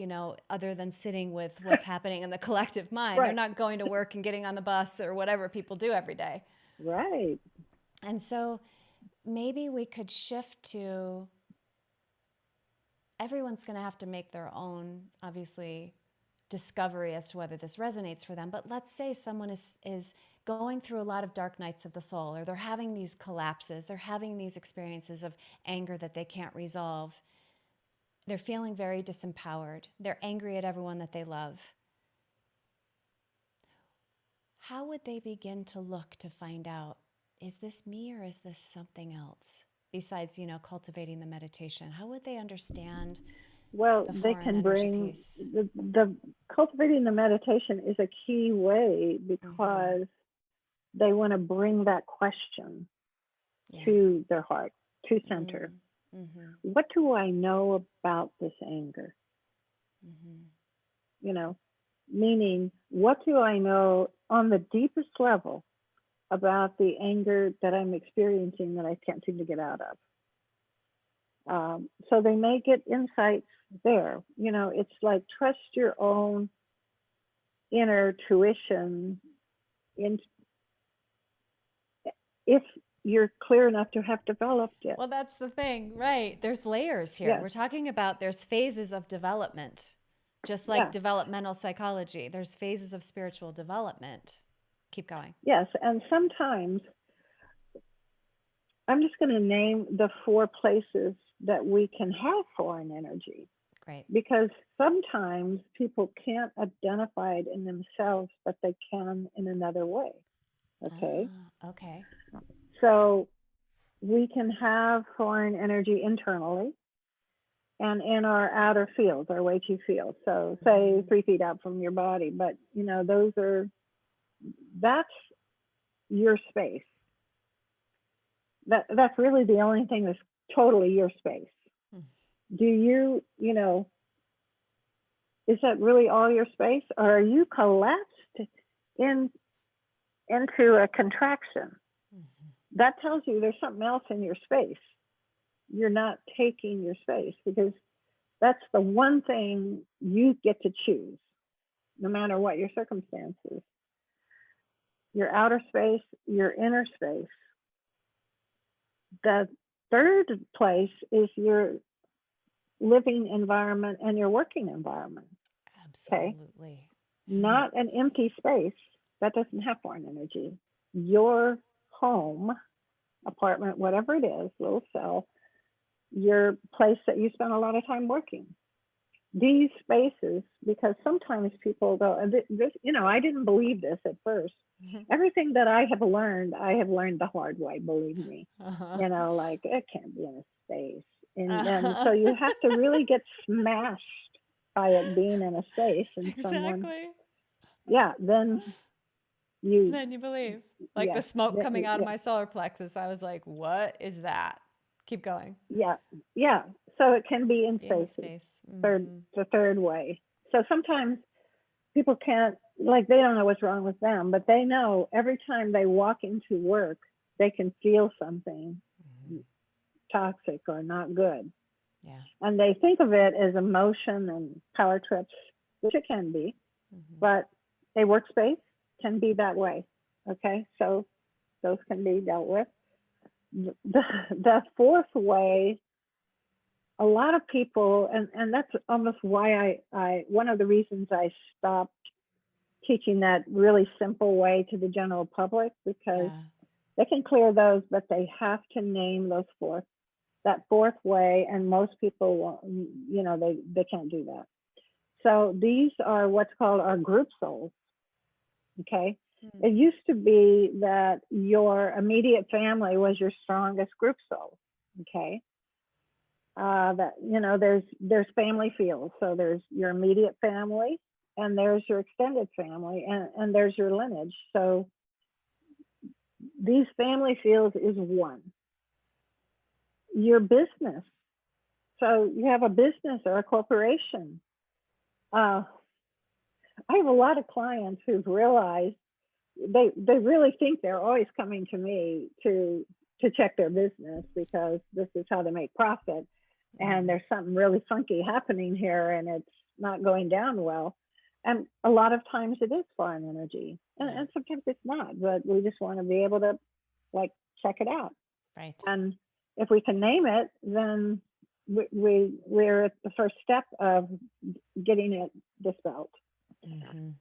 other than sitting with what's happening in the collective mind. Right. They're not going to work and getting on the bus or whatever people do every day. Right. And so maybe we could shift to, everyone's going to have to make their own, obviously, discovery as to whether this resonates for them. But let's say someone is going through a lot of dark nights of the soul, or they're having these collapses, they're having these experiences of anger that they can't resolve. They're feeling very disempowered. They're angry at everyone that they love. How would they begin to look to find out, is this me or is this something else? Besides, cultivating the meditation, how would they understand? Well, they can bring the cultivating the meditation is a key way, because they want to bring that question to their heart, to center. Mm-hmm. What do I know about this anger? Mm-hmm. Meaning, what do I know on the deepest level about the anger that I'm experiencing that I can't seem to get out of? So they may get insights there. It's like trust your own inner tuition. If you're clear enough to have developed it. Well, that's the thing, right? There's layers here. Yes, We're talking about there's phases of development, just like yeah, developmental psychology. There's phases of spiritual development. Keep going. yes. And sometimes I'm just going to name the 4 places that we can have foreign energy, Great. because sometimes people can't identify it in themselves, but they can in another way. Okay. Okay. So we can have foreign energy internally and in our outer fields, our way to field. So say 3 feet out from your body, but that's your space. That's really the only thing that's totally your space. Do you, is that really all your space, or are you collapsed into a contraction? That tells you there's something else in your space. You're not taking your space, because that's the one thing you get to choose, no matter what your circumstances. Your outer space, your inner space. The third place is your living environment and your working environment. Okay? Absolutely. Not an empty space that doesn't have foreign energy. Your home, apartment, whatever it is, little cell, your place that you spend a lot of time working. These spaces, because sometimes people go, I didn't believe this at first. Everything that I have learned the hard way, believe me. Like it can't be in a space. And so you have to really get smashed by it being in a space and someone, Exactly. then you believe. Like the smoke coming out of my solar plexus, I was like, what is that? Keep going. yeah. So it can be in In the spaces. space. The third way. So sometimes people can't, like, they don't know what's wrong with them, but they know every time they walk into work, they can feel something toxic or not good. Yeah. And they think of it as emotion and power trips, which it can be, but a workspace can be that way. Okay. So those can be dealt with. The fourth way, a lot of people, and that's almost why I one of the reasons I stopped teaching that really simple way to the general public, because they can clear those, but they have to name that fourth way, and most people, they can't do that. So these are what's called our group souls. Okay. It used to be that your immediate family was your strongest group soul. Okay. There's family fields. So there's your immediate family, and there's your extended family, and there's your lineage. So these family fields is one. Your business. So you have a business or a corporation. I have a lot of clients who've realized they really think they're always coming to me to check their business, because this is how they make profit. And there's something really funky happening here, and it's not going down well. And a lot of times it is foreign energy, and sometimes it's not, but we just want to be able to check it out. Right. And if we can name it, then we're at the first step of getting it dispelled.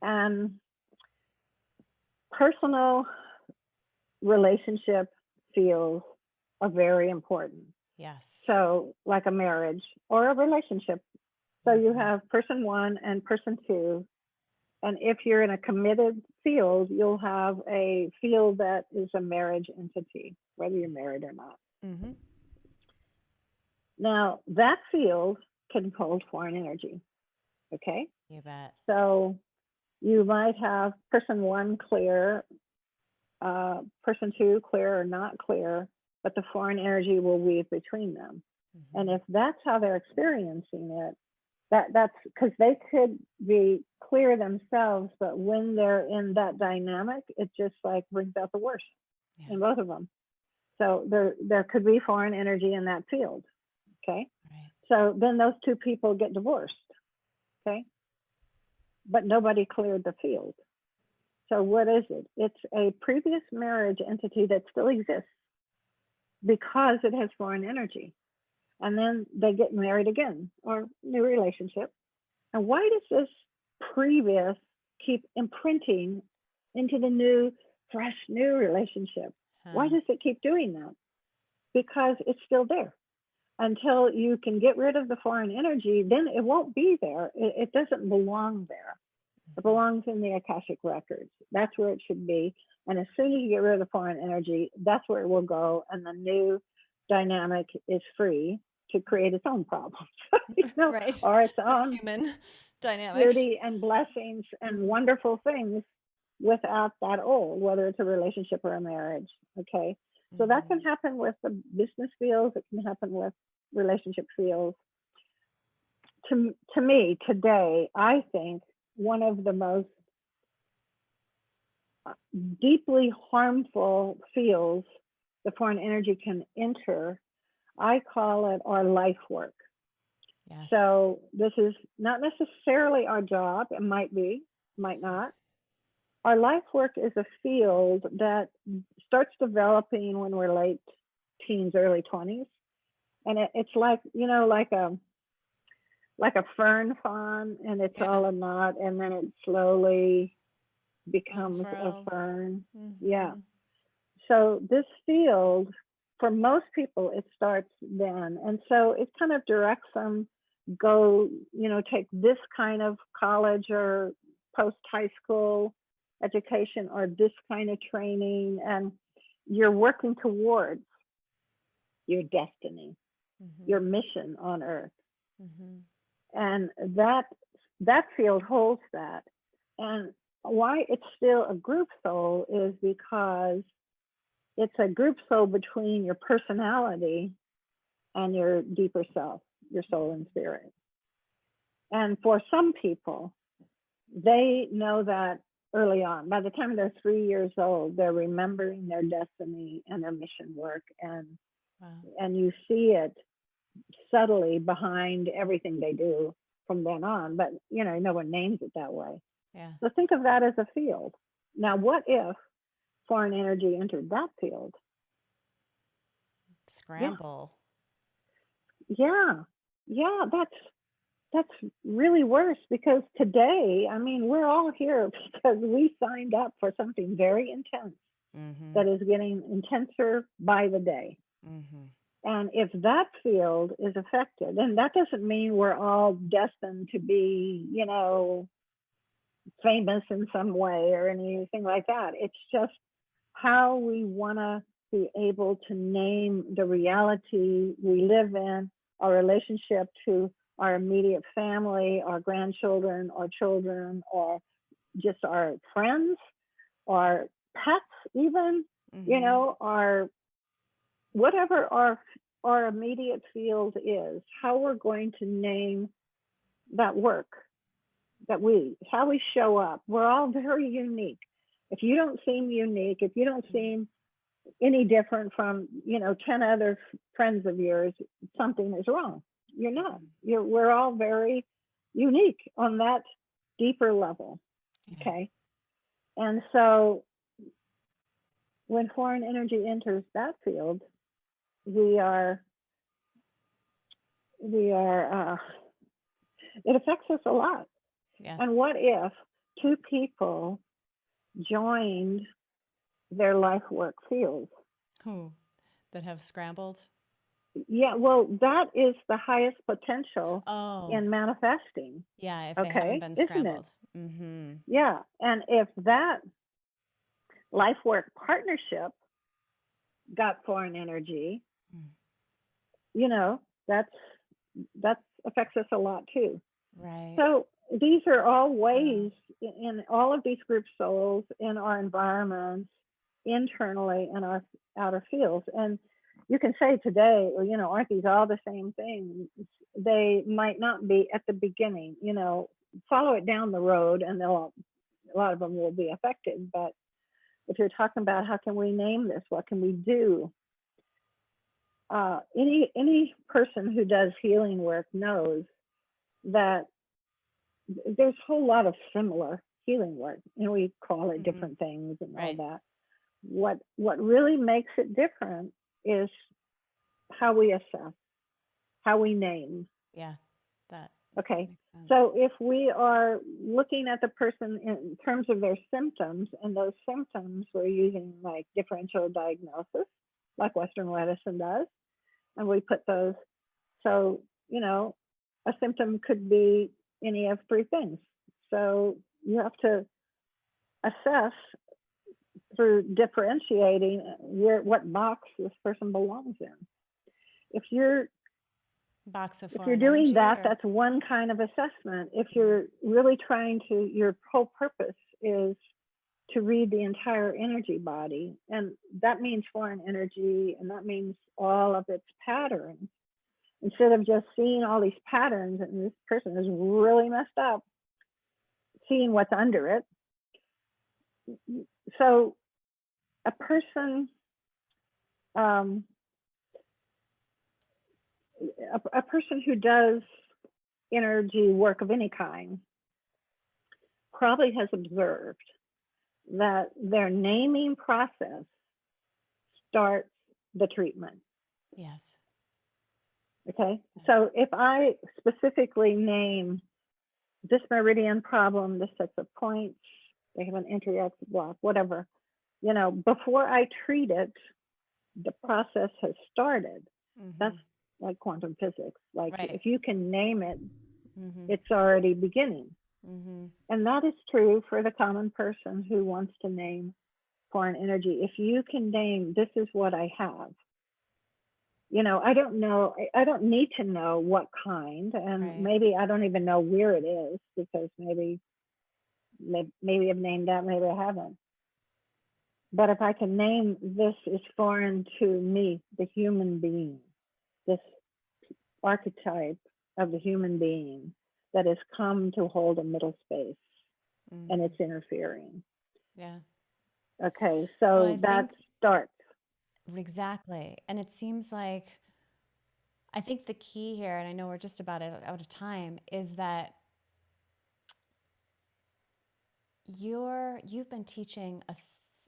And personal relationship fields are very important. Yes. So like a marriage or a relationship. So you have person 1 and person 2. And if you're in a committed field, you'll have a field that is a marriage entity, whether you're married or not. Now, that field can hold foreign energy. Okay? You bet. So you might have person 1 clear, person 2 clear or not clear, but the foreign energy will weave between them. And if that's how they're experiencing it, that's because they could be clear themselves, but when they're in that dynamic, it just brings out the worst in both of them. So there could be foreign energy in that field. Okay. Right. So then those two people get divorced. Okay. But nobody cleared the field. So what is it? It's a previous marriage entity that still exists, because it has foreign energy. And then they get married again or new relationship. And why does this previous keep imprinting into the new, fresh, new relationship? Why Huh. does it keep doing that? Because it's still there. Until you can get rid of the foreign energy, then it won't be there. It doesn't belong there. It Mhm. belongs in the Akashic records. That's where it should be. And as soon as you get rid of the foreign energy, that's where it will go. And the new dynamic is free to create its own problems, Right. or its own Human dynamics. beauty and blessings and Mhm. wonderful things without that old, whether it's a relationship or a marriage. Okay. So that can Mhm. happen with the business fields, it can happen with relationship fields. To me, today, I think one of the most deeply harmful fields the foreign energy can enter, I call it our life work. Yes. So this is not necessarily our job. It might be, might not. Our life work is a field that starts developing when we're late teens, early 20s. And it's like, like a fern fawn, and it's Yeah. all a knot, and then it slowly becomes a Unfurls. fern. Yeah. Mhm. So this field, for most people, it starts then. And so it kind of directs them, go, take this kind of college or post high school education or this kind of training. And you're working towards your destiny, your Mhm. mission on earth. Mhm. And that field holds that. And why it's still a group soul is because it's a group soul between your personality and your deeper self, your soul and spirit. And for some people, they know that early on. By the time they're 3 years old, they're remembering their destiny and their mission work, Wow. and you see it subtly behind everything they do from then on. But no one names it that way. Yeah. So think of that as a field. Now, what if foreign energy entered that field? Yeah, Scramble. yeah, yeah. That's really worse because today, I mean, we're all here because we signed up for something very intense Mhm. that is getting intenser by the day. Mhm. And if that field is affected, and that doesn't mean we're all destined to be, famous in some way or anything like that. It's just how we want to be able to name the reality we live in, our relationship to our immediate family, our grandchildren, our children, or just our friends, our pets, even, Mhm. our whatever our immediate field is, how we're going to name that work how we show up. We're all very unique. If you don't seem unique, if you don't seem any different from 10 other friends of yours, something is wrong. You're not. Mhm. We're all very unique on that deeper level. Yeah. Okay. And so when foreign energy enters that field, we are we are it affects us a lot. And Yes. what if two people joined their life work fields? Who that have scrambled? Yeah, well, that is the highest potential Oh, in manifesting. yeah, if they haven't Okay, been isn't it? scrambled. Mhm. Yeah. And if that life work partnership got foreign energy, Mm. you know, that's that affects us a lot too. Right. So these are all Wow. ways in all of these group souls in our environments, internally in our outer fields. And you can say today, well, aren't these all the same thing? They might not be at the beginning. Follow it down the road, and a lot of them will be affected. But if you're talking about how can we name this, what can we do? Any person who does healing work knows that there's a whole lot of similar healing work, and we call it Mhm. different things and all Right. that. What really makes it different is how we assess, how we name. Yeah, that Okay. makes sense. So if we are looking at the person in terms of their symptoms, and those symptoms we're using like differential diagnosis, like Western medicine does, and we put those, so, a symptom could be any of three things. So you have to assess through differentiating what box this person belongs in. If you're Box of if you're foreign doing energy, that, or that's one kind of assessment. If you're really trying to, your whole purpose is to read the entire energy body, and that means foreign energy, and that means all of its patterns. Instead of just seeing all these patterns and this person is really messed up, seeing what's under it. So a person, a person who does energy work of any kind probably has observed that their naming process starts the treatment. yes. Okay. So if I specifically name this meridian problem, this sets of points, they have an entry exit block, whatever, before I treat it, the process has started. That's like quantum physics. Like Right. if you can name it, it's already beginning. And that is true for the common person who wants to name foreign energy. If you can name, this is what I have. I don't know, I don't need to know what kind, and Right. maybe I don't even know where it is, because maybe I've named that, maybe I haven't. But if I can name, this is foreign to me, the human being, this archetype of the human being that has come to hold a middle space, and it's interfering. Yeah. Okay, so that starts. Exactly. And it seems like, I think the key here, and I know we're just about out of time, is that you've been teaching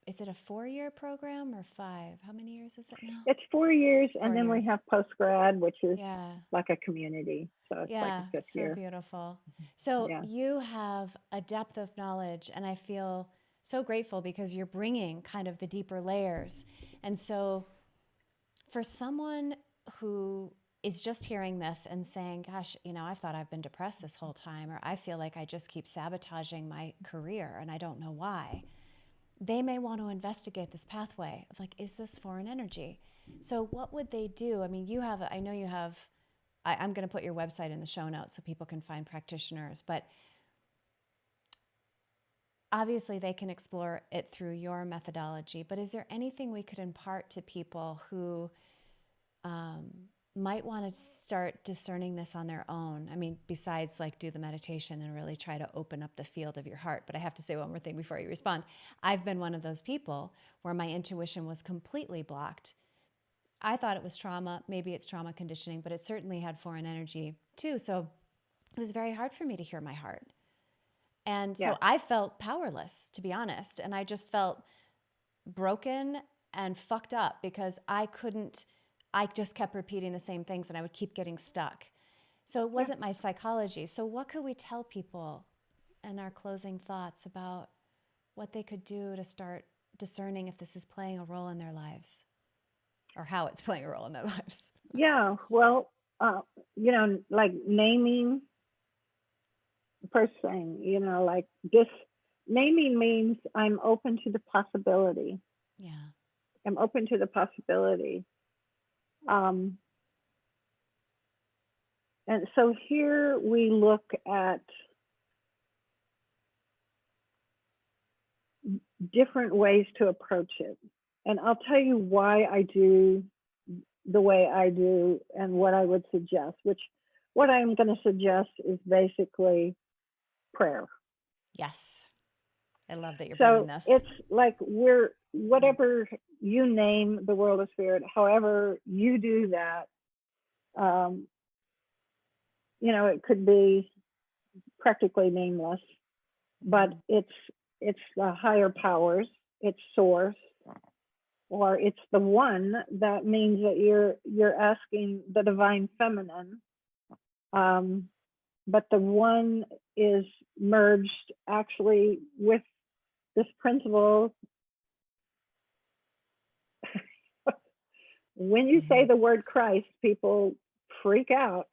is it a 4-year program or 5? How many years is it now? It's 4 years, 4 and then we years. have post-grad, which is Yeah. like a community. So it's like a 5th So year. beautiful. So Yeah. you have a depth of knowledge, and I feel so grateful because you're bringing kind of the deeper layers. And so for someone who is just hearing this and saying, gosh, I thought I've been depressed this whole time, or I feel like I just keep sabotaging my career and I don't know why, they may want to investigate this pathway of like, is this foreign energy? So what would they do? I mean, I know you have, I'm going to put your website in the show notes so people can find practitioners, but obviously they can explore it through your methodology. But is there anything we could impart to people who might want to start discerning this on their own? I mean, besides like do the meditation and really try to open up the field of your heart. But I have to say one more thing before you respond. I've been one of those people where my intuition was completely blocked. I thought it was trauma. Maybe it's trauma conditioning, but it certainly had foreign energy too. So it was very hard for me to hear my heart. And so I felt powerless, to be honest. And I just felt broken and fucked up because I just kept repeating the same things and I would keep getting stuck. So it wasn't my psychology. So what could we tell people in our closing thoughts about what they could do to start discerning if this is playing a role in their lives or how it's playing a role in their lives? Yeah, well, like naming, first thing, like this, naming means I'm open to the possibility. Yeah. I'm open to the possibility. And so here we look at different ways to approach it. And I'll tell you why I do the way I do and what I would suggest, what I'm going to suggest is basically prayer. Yes. I love that you're bringing this. So it's like whatever you name the world of spirit, however you do that, it could be practically nameless, but it's the higher powers, it's source, or it's the one, that means that you're asking the divine feminine. But the one is merged actually with this principle. When you say the word Christ, people freak out.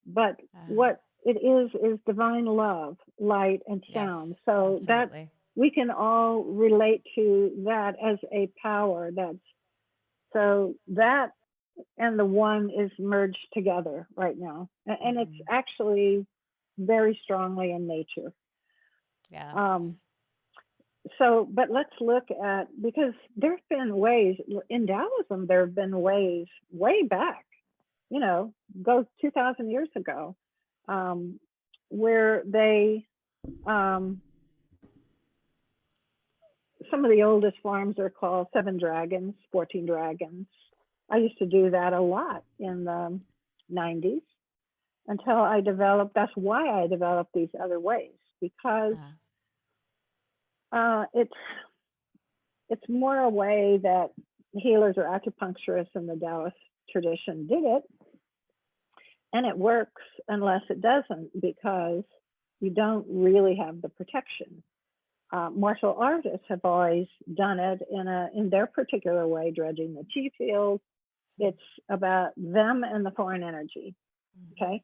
But what it is divine love, light, and sound. Yes, So that absolutely. we can all relate to that as a power. So that and the one is merged together right now. And it's actually very strongly in nature. Um, Yes. so, but let's look at, because there have been ways in Taoism, there have been ways way back, go 2,000 years ago, um, where they, um, some of the oldest forms are called 7 dragons, 14 dragons. I used to do that a lot in the 90s until I developed, that's why I developed these other ways, because it's more a way that healers or acupuncturists in the Taoist tradition did it. And it works unless it doesn't, because you don't really have the protection. Martial artists have always done it in their particular way, dredging the chi field. It's about them and the foreign energy. Okay.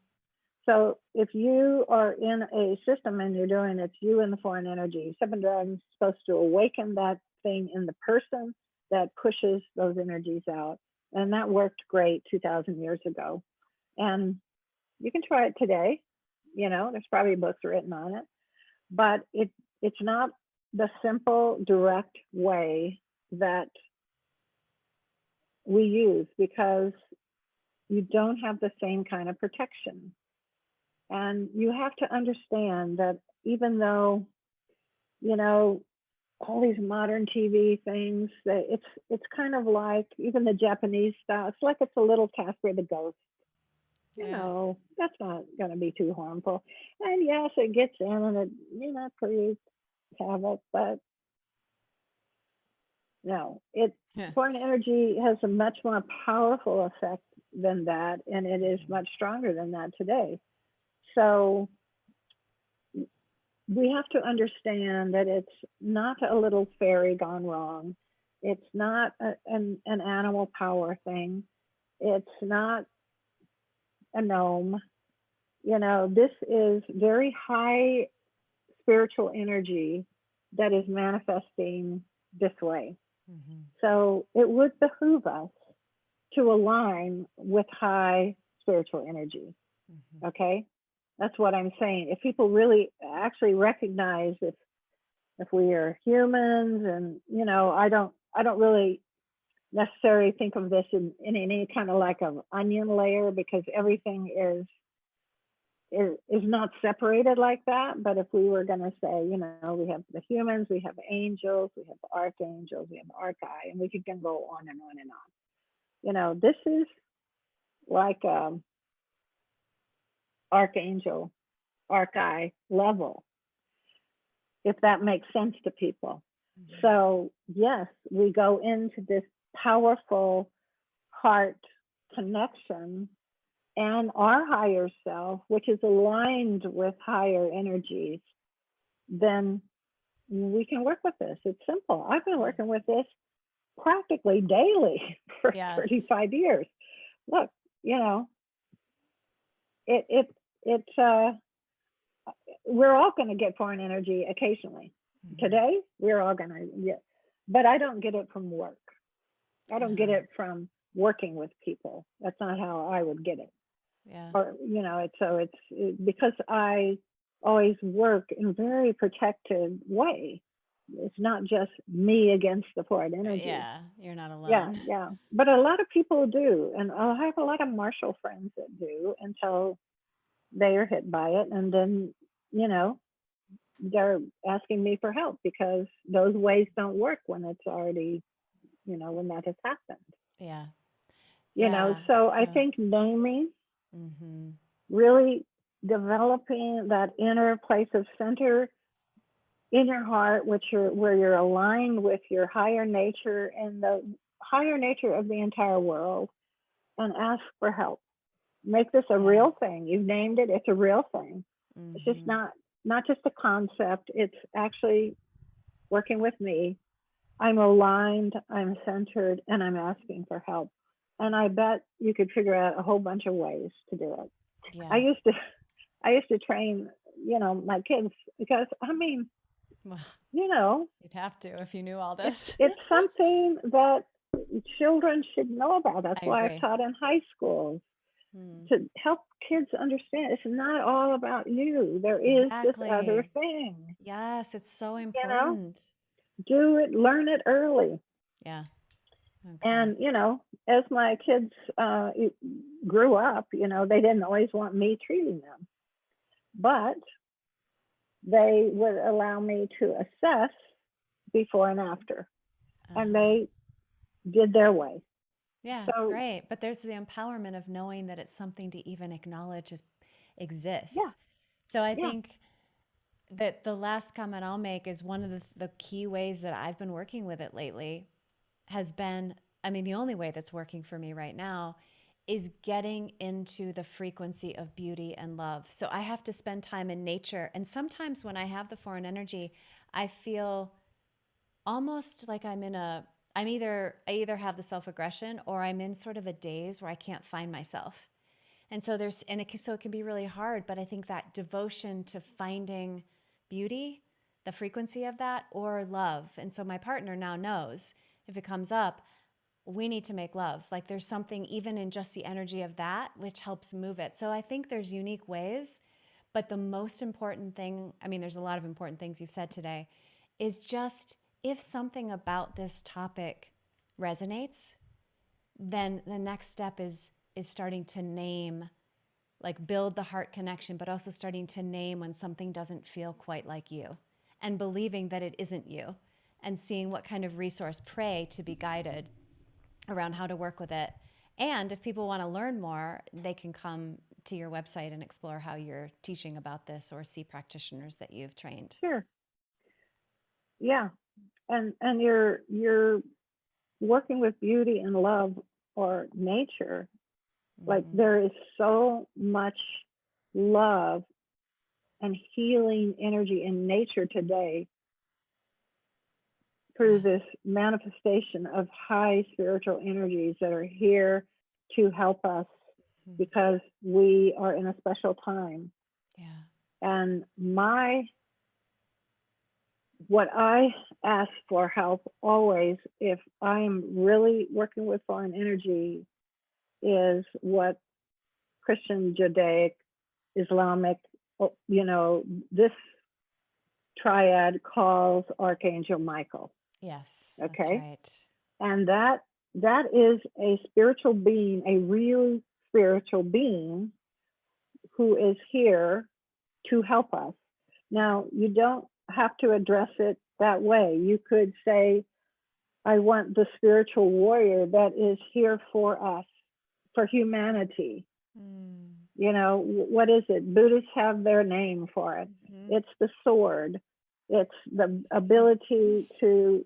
So if you are in a system and you're doing it's you and the foreign energy, 7 dragons is supposed to awaken that thing in the person that pushes those energies out. And that worked great 2,000 years ago. And you can try it today. There's probably books written on it, but it's not the simple, direct way that we use, because you don't have the same kind of protection. And you have to understand that even though, all these modern TV things, that it's kind of like even the Japanese style, it's like it's a little Casper the Ghost. That's not going to be too harmful. And yes, it gets in and it creates havoc, but no, foreign energy has a much more powerful effect than that, and it is much stronger than that today. So we have to understand that it's not a little fairy gone wrong. It's not an animal power thing. It's not a gnome. This is very high spiritual energy that is manifesting this way. So it would behoove us to align with high spiritual energy. Okay? That's what I'm saying. If people really actually recognize if we are humans, and I don't really necessarily think of this in any kind of like an onion layer, because everything is not separated like that. But if we were going to say, we have the humans, we have angels, we have archangels, we have archetype, and we could go on and on and on. This is like archangel, archetype level, if that makes sense to people. So yes, we go into this powerful heart connection and our higher self, which is aligned with higher energies, then we can work with this. It's simple. I've been working with this practically daily for 35 years. Look, we're all going to get foreign energy occasionally. Today, we're all going to get, but I don't get it from work. I don't get it from working with people. That's not how I would get it. Or, it's because I always work in a very protected way. It's not just me against the foreign energy. Yeah, you're not alone. Yeah. But a lot of people do. And I have a lot of martial friends that do until they are hit by it. And then, they're asking me for help, because those ways don't work when it's already, when that has happened. So I think naming, really developing that inner place of center in your heart, where you're aligned with your higher nature and the higher nature of the entire world and ask for help. Make this a Yeah. real thing. You've named it, it's a real thing. It's just Mm-hmm. not just a concept, it's actually working with me. I'm aligned, I'm centered, and I'm asking for help. And I bet you could figure out a whole bunch of ways to do it. I Yeah. used to I used to train, my kids because I mean, Well, you know, you'd have to if you knew all it's this. it's something that children should know about. That's I why I've agree. taught in high schools Hmm. to help kids understand it's not all about you. There is this other Exactly. thing. Yes, it's so You know, important. do it, learn it early. Yeah. Okay. And as my kids grew up, they didn't always want me treating them, but they would allow me to assess before and after, and Uh-huh. they did their way. Yeah, So great. But there's the empowerment of knowing that it's something to even acknowledge yeah, exists. So I yeah, think that the last comment I'll make is one of the key ways that I've been working with it lately has been, I mean, the only way that's working for me right now is getting into the frequency of beauty and love. So I have to spend time in nature. And sometimes when I have the foreign energy, I feel almost like I either have the self-aggression or I'm in sort of a daze where I can't find myself. And so so it can be really hard, but I think that devotion to finding beauty, the frequency of that, or love. And so my partner now knows if it comes up, we need to make love. Like there's something even in just the energy of that, which helps move it. So I think there's unique ways, but the most important thing, I mean, there's a lot of important things you've said today, is just if something about this topic resonates, then the next step is starting to name, like build the heart connection, but also starting to name when something doesn't feel quite like you and believing that it isn't you and seeing what kind of resource, pray to be guided around how to work with it. And if people want to learn more, they can come to your website and explore how you're teaching about this or see practitioners that you've trained. sure, yeah. And you're working with beauty and love or nature. Like Mm-hmm. there is so much love and healing energy in nature today through Yeah. this manifestation of high spiritual energies that are here to help us Mm-hmm. because we are in a special time. Yeah. And what I ask for help always, if I'm really working with foreign energy, is what Christian, Judaic, Islamic, this triad calls Archangel Michael. Yes, that's Okay. right. And that is a spiritual being, a real spiritual being who is here to help us. Now, you don't have to address it that way. You could say, I want the spiritual warrior that is here for us, for humanity. Mm. What is it? Buddhists have their name for it. Mm-hmm. It's the sword. It's the ability to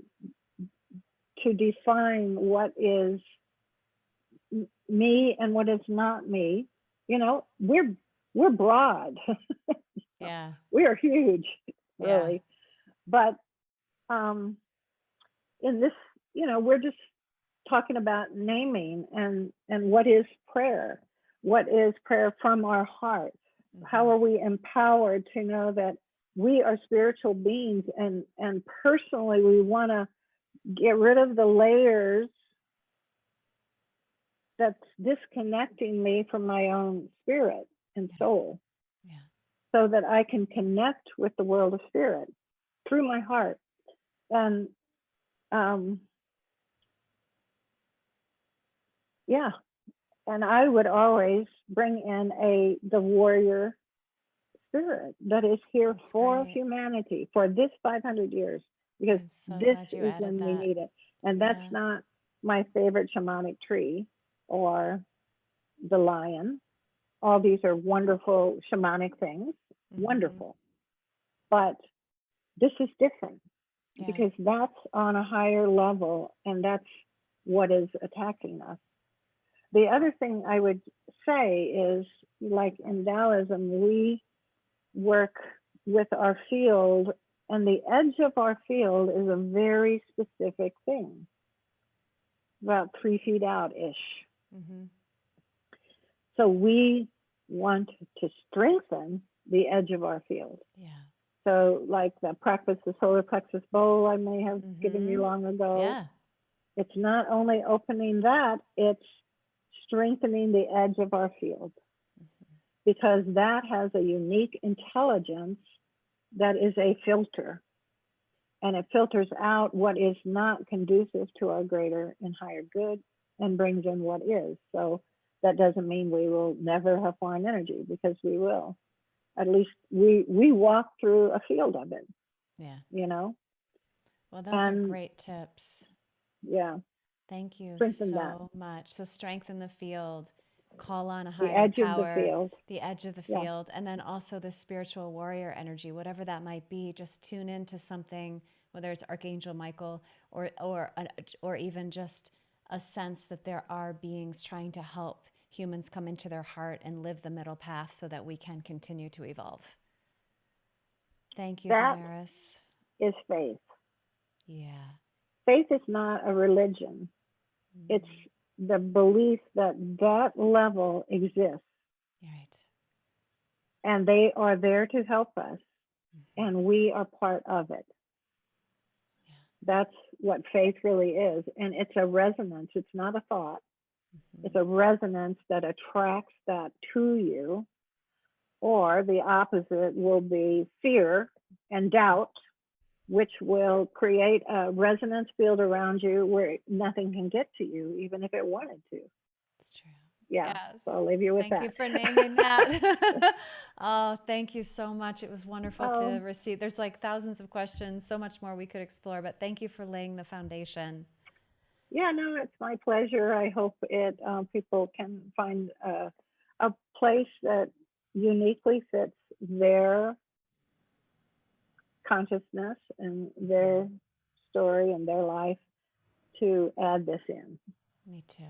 define what is me and what is not me. We're broad. Yeah. We are huge, Yeah. really. But um, in this, we're just talking about naming and what is prayer? What is prayer from our heart? How Mm-hmm. are we empowered to know that we are spiritual beings and personally we want to get rid of the layers that's disconnecting me from my own spirit and Yeah. soul Yeah. so that I can connect with the world of spirit through my heart. And um, yeah, and I would always bring in the warrior spirit that is here That's for great. humanity for this 500 years because I'm so this glad you is added when we that. need it. And that's Yeah. not my favorite shamanic tree or the lion. All these are wonderful shamanic things, Mm-hmm. wonderful. But this is different Yeah. because that's on a higher level and that's what is attacking us. The other thing I would say is, like in Taoism, we work with our field, and the edge of our field is a very specific thing, about 3 feet out ish. Mm-hmm. So we want to strengthen the edge of our field. Yeah. So, like the practice, the solar plexus bowl I may have given you Mm-hmm. long ago, Yeah. it's not only opening that, it's strengthening the edge of our field, because that has a unique intelligence that is a filter, and it filters out what is not conducive to our greater and higher good and brings in what is. So that doesn't mean we will never have foreign energy, because we will. At least we walk through a field of it, Yeah. you know? Well, those are And great tips. yeah, Thank you strengthen that. so much. So strengthen the field, call on a The higher edge of the power, field. the edge of the Yeah. field, and then also the spiritual warrior energy, whatever that might be. Just tune into something, whether it's Archangel Michael or even just a sense that there are beings trying to help humans come into their heart and live the middle path so that we can continue to evolve. Thank you, That Damaris. is faith. Yeah. Faith is not a religion. It's Mm. the belief that that level exists, Right. and they are there to help us, Mm-hmm. and we are part of it. Yeah. That's what faith really is. And it's a resonance. It's not a thought. Mm-hmm. It's a resonance that attracts that to you. Or the opposite will be fear and doubt, which will create a resonance field around you where nothing can get to you, even if it wanted to. It's true. Yeah. Yes. So I'll leave you with Thank you that. for naming that. Oh, thank you so much. It was wonderful to Oh, receive. There's like thousands of questions, so much more we could explore, but thank you for laying the foundation. yeah, no, it's my pleasure. I hope people can find a place that uniquely fits their consciousness and their story and their life to add this in. Me too.